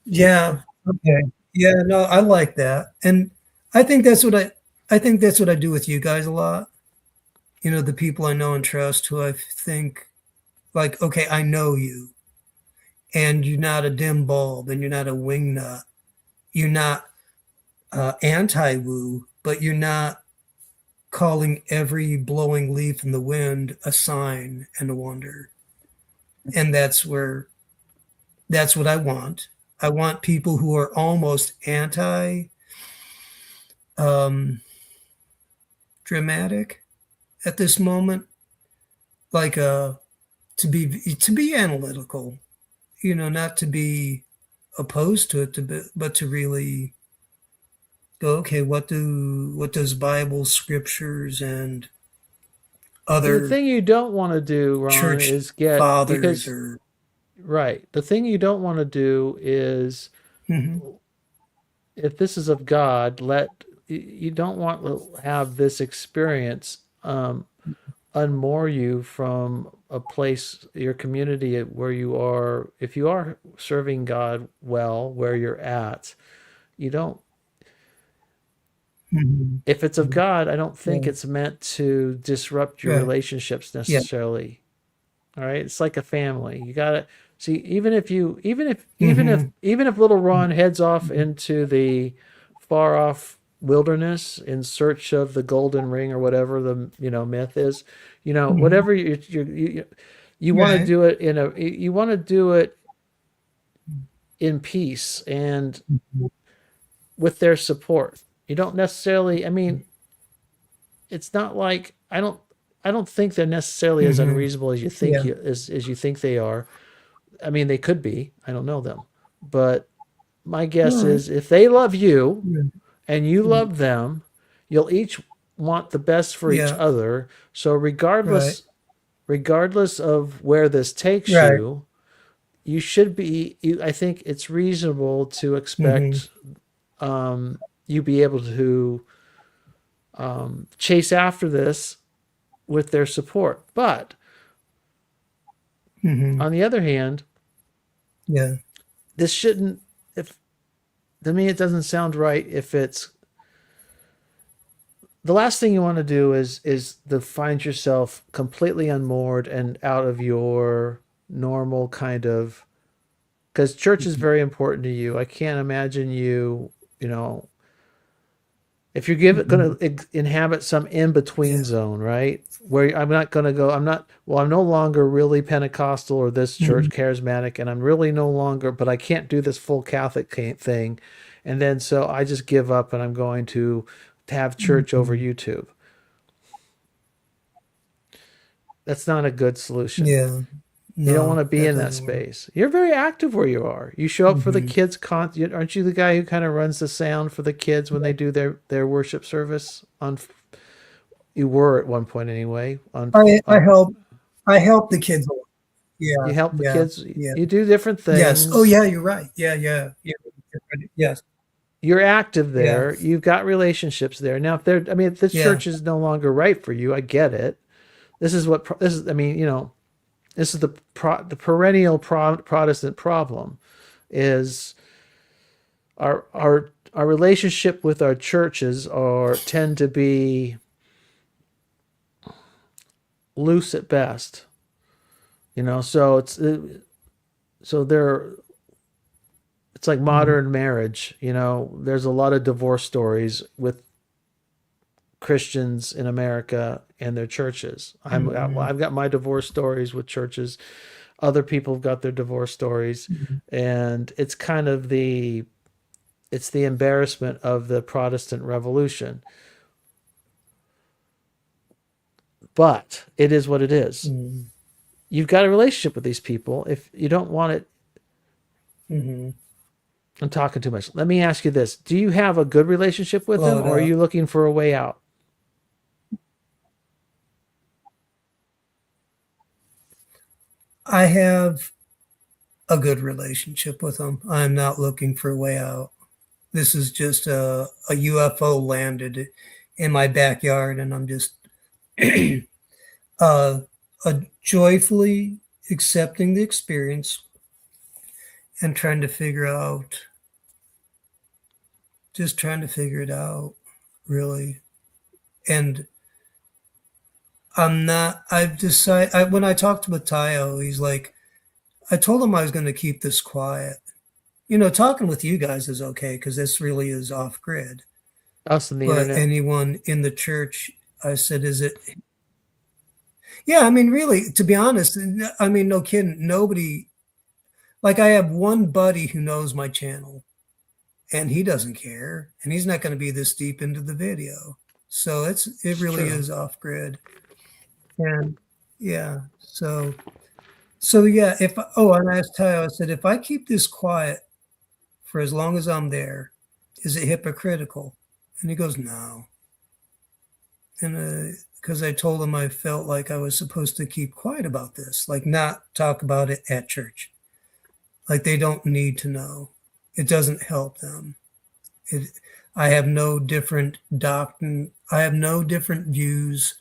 Speaker 1: Yeah. Okay. Yeah, no, I like that. And I think that's what I think that's what I do with you guys a lot. You know, the people I know and trust who I think like, okay, I know you. And you're not a dim bulb and you're not a wingnut. You're not anti-woo, but you're not calling every blowing leaf in the wind a sign and a wonder. And that's what I want. I want people who are almost anti dramatic at this moment, like to be analytical, you know, not to be opposed to it, but to really go, okay, what does Bible scriptures and
Speaker 3: The
Speaker 1: other
Speaker 3: thing you don't want to do, Ron,
Speaker 1: church
Speaker 3: is get
Speaker 1: fathers
Speaker 3: because
Speaker 1: or
Speaker 3: right. The thing you don't want to do is,
Speaker 1: Mhm.
Speaker 3: if this is of God, you don't want to have this experience unmoor you from a place, your community, where you are. If you are serving God well, where you're at, you don't.
Speaker 1: Mhm.
Speaker 3: If it's of God, I don't think
Speaker 1: Yeah.
Speaker 3: it's meant to disrupt your
Speaker 1: Right.
Speaker 3: relationships
Speaker 1: Yeah.
Speaker 3: necessarily. All right, it's like a family. You gotta see, even if
Speaker 1: Mhm.
Speaker 3: even if little Ron heads off into the far off wilderness in search of the golden ring, or whatever the myth is,
Speaker 1: Mhm.
Speaker 3: whatever you want to
Speaker 1: Right.
Speaker 3: do it you want to do it in peace and with their support. You don't necessarily. I mean, it's not like I don't think they're necessarily as
Speaker 1: Mhm.
Speaker 3: unreasonable as you think
Speaker 1: Yeah.
Speaker 3: as you think they are. I mean, they could be. I don't know them. But my
Speaker 1: All
Speaker 3: guess
Speaker 1: right.
Speaker 3: is, if they love you
Speaker 1: Yeah.
Speaker 3: and you love them, you'll each want the best for each
Speaker 1: Yeah.
Speaker 3: other. So
Speaker 1: Right.
Speaker 3: regardless of where this takes
Speaker 1: Right.
Speaker 3: you, you should be I think it's reasonable to
Speaker 1: Mhm.
Speaker 3: expect you be able to chase after this with their support. But
Speaker 1: Mhm.
Speaker 3: on the other hand,
Speaker 1: Yeah.
Speaker 3: this shouldn't if to me it doesn't sound right if it's the last thing you want to do is to find yourself completely unmoored and out of your normal kind of, because church is very important to you. I can't imagine you know if you're
Speaker 1: Mhm.
Speaker 3: going to inhabit some in between
Speaker 1: Yeah.
Speaker 3: zone, right? Where I'm not going to go, I'm no longer really Pentecostal or this church
Speaker 1: Mhm.
Speaker 3: charismatic, and I'm really no longer, but I can't do this full Catholic thing. And then so I just give up and I'm going to have church over
Speaker 1: Mhm.
Speaker 3: YouTube. That's not a good solution.
Speaker 1: Yeah.
Speaker 3: You don't want
Speaker 1: No,
Speaker 3: to be
Speaker 1: that
Speaker 3: in that
Speaker 1: doesn't work.
Speaker 3: space. You're very active where you are. You show up for the
Speaker 1: Mhm.
Speaker 3: kids. Aren't you the guy who kind of runs the sound for the kids when they do their worship service on? You were at one point anyway.
Speaker 1: I
Speaker 3: On
Speaker 1: help the kids a lot.
Speaker 3: you
Speaker 1: Yeah.
Speaker 3: help the
Speaker 1: Yeah.
Speaker 3: kids.
Speaker 1: Yeah.
Speaker 3: You do different
Speaker 1: Yes. Oh
Speaker 3: things.
Speaker 1: yeah, you're right. Yeah, yeah. Yeah. Yes.
Speaker 3: You're active
Speaker 1: Yeah.
Speaker 3: there. You've got relationships there. Now, if this
Speaker 1: Yeah.
Speaker 3: church is no longer right for you, I get it. this is what this is. I mean, this is the perennial Protestant problem, is our relationship with our churches tend to be loose at best. So it's like modern marriage. There's a lot of divorce stories with Christians in America and their churches. I've got my divorce stories with churches. Other people have got their divorce stories, and it's kind of the embarrassment of the Protestant Revolution. But it is what it is. You've got a relationship with these people. If you don't want it, I'm talking too much. Let me ask you this: do you have a good relationship with them, or are you looking for a way out?
Speaker 1: I have a good relationship with them. I'm not looking for a way out. This is just a UFO landed in my backyard, and I'm just joyfully accepting the experience and trying to figure it out, really. And I've decided, when I talked with Tayo, he's like, I told him I was going to keep this quiet. Talking with you guys is okay because this really is off grid.
Speaker 3: Us and the
Speaker 1: But
Speaker 3: internet.
Speaker 1: anyone in the church, I said, is it? Yeah, I mean, really, to be honest, I mean, no kidding, nobody, like I have one buddy who knows my channel and he doesn't care and he's not going to be this deep into the video. So it really is off grid. And yeah, so yeah, and I asked Tayo, I said, if I keep this quiet for as long as I'm there, is it hypocritical? And he goes, no. And because I told him I felt like I was supposed to keep quiet about this, like not talk about it at church. Like they don't need to know. It doesn't help them. I have no different doctrine. I have no different views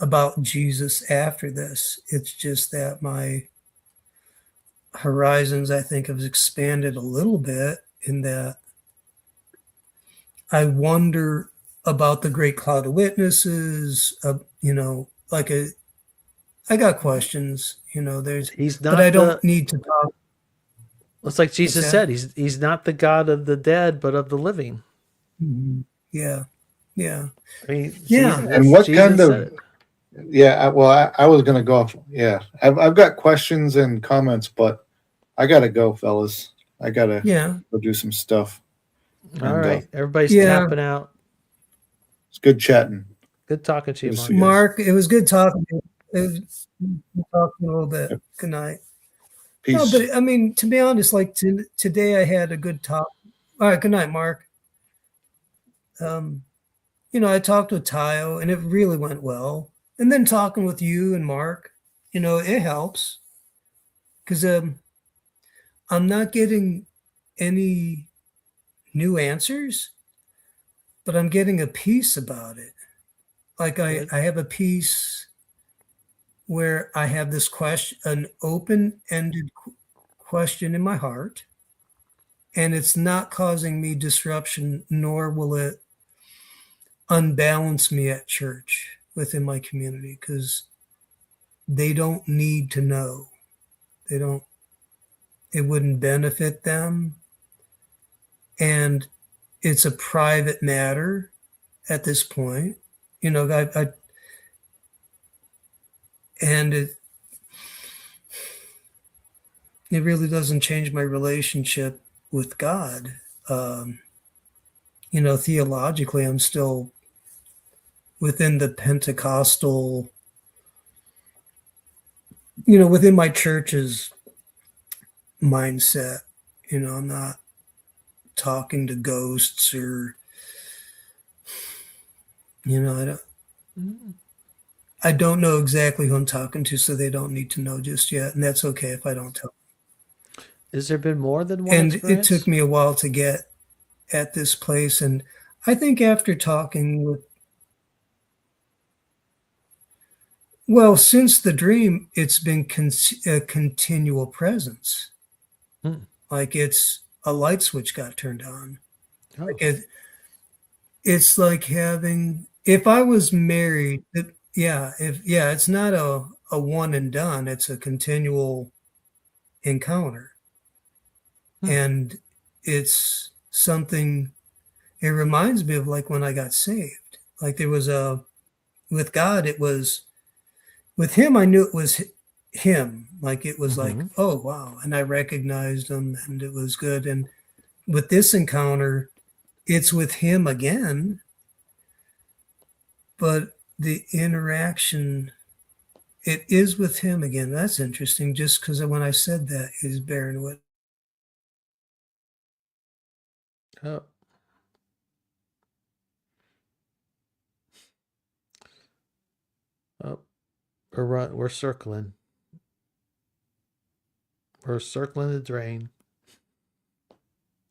Speaker 1: about Jesus after this. It's just that my horizons, I think, have expanded a little bit in that I wonder about the great cloud of witnesses. I got questions. But I don't need to talk.
Speaker 3: It's like Jesus said, he's not the God of the dead, but of the living.
Speaker 1: Yeah.
Speaker 3: I mean,
Speaker 4: yeah. And what Jesus kind of? Yeah. Well, I was going to go off. Yeah, I've got questions and comments, but I got to go, fellas. I got to go do some stuff.
Speaker 3: All right, everybody's tapping out.
Speaker 4: It's good chatting.
Speaker 3: Good talking to you, Mark.
Speaker 1: Mark, it was good talking to you. It was talking a little bit. Yep. Good night.
Speaker 4: Peace.
Speaker 1: No, but I mean, to be honest, like today I had a good talk. All right, good night, Mark. I talked with Tayo and it really went well. And then talking with you and Mark, it helps because I'm not getting any new answers, but I'm getting a peace about it. Like I have a peace where I have this question, an open-ended question in my heart, and it's not causing me disruption, nor will it unbalance me at church within my community, because they don't need to know. It wouldn't benefit them. And it's a private matter at this point. And it really doesn't change my relationship with God. Theologically, I'm still within the Pentecostal, within my church's mindset. I'm not talking to ghosts or, I don't know exactly who I'm talking to, so they don't need to know just yet. And that's okay if I don't tell.
Speaker 3: Has there been more than one
Speaker 1: And
Speaker 3: experience?
Speaker 1: It took me a while to get at this place. And I think after talking with, Well, since the dream, it's been a continual presence. Like it's a light switch got turned on.
Speaker 3: Oh.
Speaker 1: Like it's like having, if I was married, it's not a one and done, it's a continual encounter. And it's something, it reminds me of like when I got saved. Like there was with God, it was, with him, I knew it was him. Like it was like, oh, wow. And I recognized him and it was good. And with this encounter, it's with him again. But the interaction, it is with him again. That's interesting. Just because when I said that, he's bearing with.
Speaker 3: Oh. Oh. We're circling. We're circling the drain.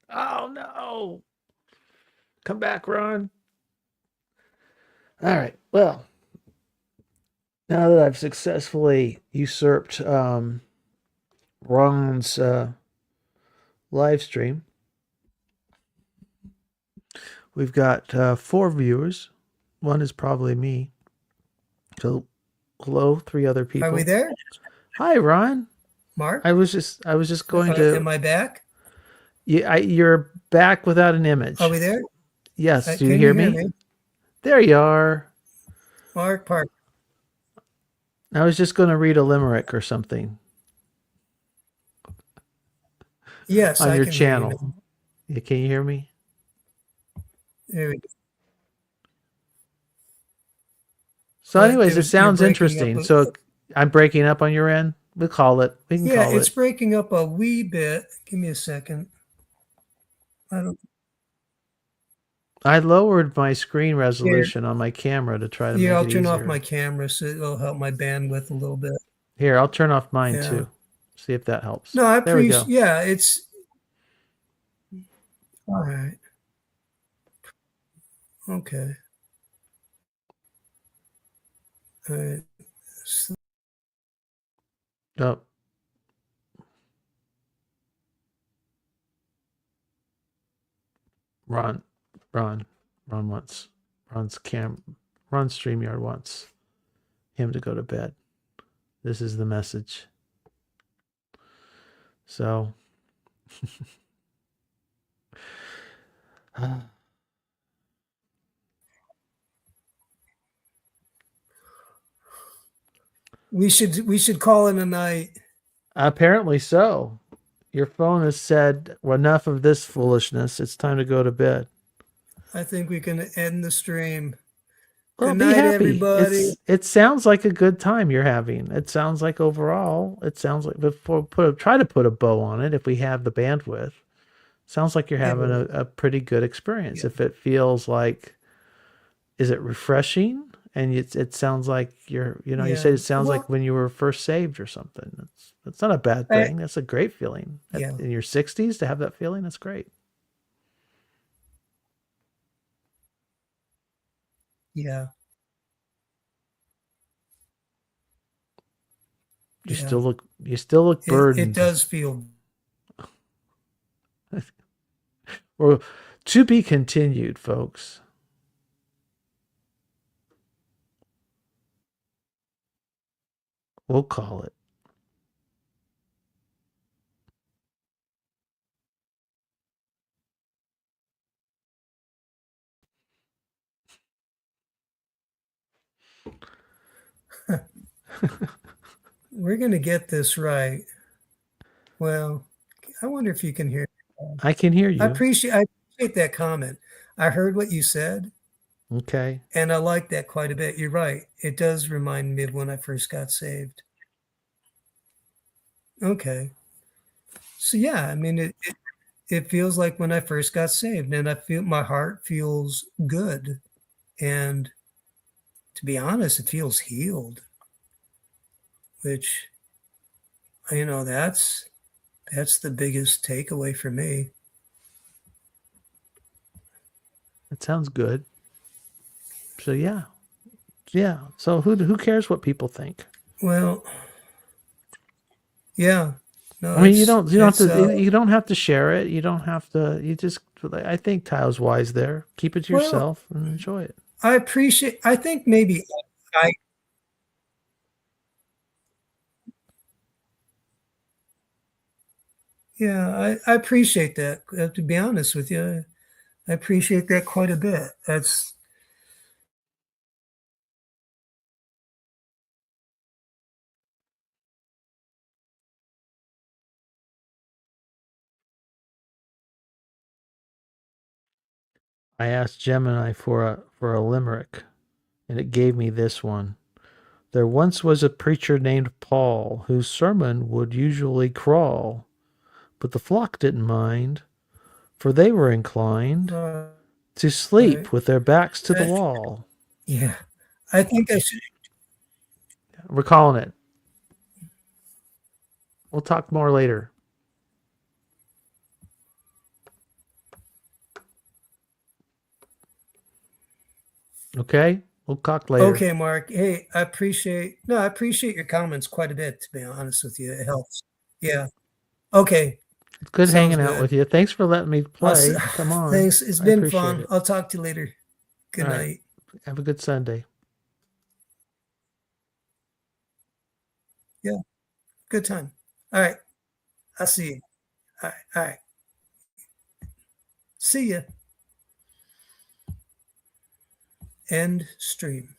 Speaker 3: Oh no! Come back, Ron. All right. Well, now that I've successfully usurped Ron's live stream, we've got 4 viewers. One is probably me. So, hello, 3 other people.
Speaker 1: Are we there?
Speaker 3: Hi, Ron.
Speaker 1: Mark?
Speaker 3: I was just going to.
Speaker 1: Am I back?
Speaker 3: You're back without an image.
Speaker 1: Are we there?
Speaker 3: Yes. Do you hear me? There you are.
Speaker 1: Mark Park.
Speaker 3: I was just going to read a limerick or something.
Speaker 1: Yes,
Speaker 3: on
Speaker 1: I
Speaker 3: your
Speaker 1: can
Speaker 3: channel. Can you hear me?
Speaker 1: There we go.
Speaker 3: So, anyways, it sounds interesting. So, I'm breaking up on your end. We'll call it. We can call it.
Speaker 1: Yeah, it's breaking up a wee bit. Give me a second.
Speaker 3: I lowered my screen resolution on my camera to try to make it easier.
Speaker 1: I'll turn off my camera so it'll help my bandwidth a little bit.
Speaker 3: Here, I'll turn off mine too. See if that helps.
Speaker 1: No, I
Speaker 3: there we go.
Speaker 1: Yeah, it's all right. Okay. All right.
Speaker 3: Oh. Ron wants Ron's StreamYard wants him to go to bed. This is the message. So
Speaker 1: we should call it a night.
Speaker 3: Apparently so. Your phone has said, well, enough of this foolishness. It's time to go to bed.
Speaker 1: I think we can end the stream.
Speaker 3: Well,
Speaker 1: good
Speaker 3: be
Speaker 1: night,
Speaker 3: happy.
Speaker 1: everybody.
Speaker 3: It sounds like a good time you're having. It sounds like overall, it sounds like try to put a bow on it if we have the bandwidth. Sounds like you're having a pretty good experience. Yeah. If it feels like, is it refreshing? And it sounds like you said it sounds like when you were first saved or something. That's not a bad thing. That's a great feeling. In your 60s to have that feeling, that's great.
Speaker 1: Yeah.
Speaker 3: You still look burdened.
Speaker 1: It does feel.
Speaker 3: Well, to be continued, folks. We'll call it.
Speaker 1: We're going to get this right. Well, I wonder if you can hear me.
Speaker 3: I can hear you.
Speaker 1: I appreciate that comment. I heard what you said.
Speaker 3: Okay.
Speaker 1: And I like that quite a bit. You're right. It does remind me of when I first got saved. Okay. So yeah, I mean, it feels like when I first got saved, and I feel my heart feels good. And to be honest, it feels healed, which, that's the biggest takeaway for me.
Speaker 3: That sounds good. So yeah, Yeah. So who cares what people think?
Speaker 1: Well, yeah. No,
Speaker 3: I mean,
Speaker 1: it's
Speaker 3: you don't have to share it. You don't have to. You just. I think Tao's wise there. Keep it to
Speaker 1: well,
Speaker 3: yourself and enjoy it.
Speaker 1: I think maybe I yeah, I appreciate that. To be honest with you, I appreciate that quite a bit. That's
Speaker 3: I asked Gemini for a limerick, and it gave me this one. There once was a preacher named Paul, whose sermon would usually crawl, but the flock didn't mind, for they were inclined to
Speaker 1: right.
Speaker 3: sleep with their backs to the
Speaker 1: Uh,
Speaker 3: wall.
Speaker 1: yeah, I think I should.
Speaker 3: We're calling it. We'll talk more later. Okay? We'll talk later.
Speaker 1: Okay, Mark. Hey, I appreciate your comments quite a bit. To be honest with you, it helps. Yeah. Okay.
Speaker 3: It's good
Speaker 1: Sounds
Speaker 3: hanging out
Speaker 1: good.
Speaker 3: with you. Thanks for letting me play. Come on.
Speaker 1: Thanks. It's
Speaker 3: I
Speaker 1: been
Speaker 3: appreciate
Speaker 1: fun.
Speaker 3: it.
Speaker 1: I'll talk to you later. Good
Speaker 3: All right.
Speaker 1: night.
Speaker 3: Have a good Sunday.
Speaker 1: Yeah. Good time. All right. I'll see you. All right. All right. See ya. End stream.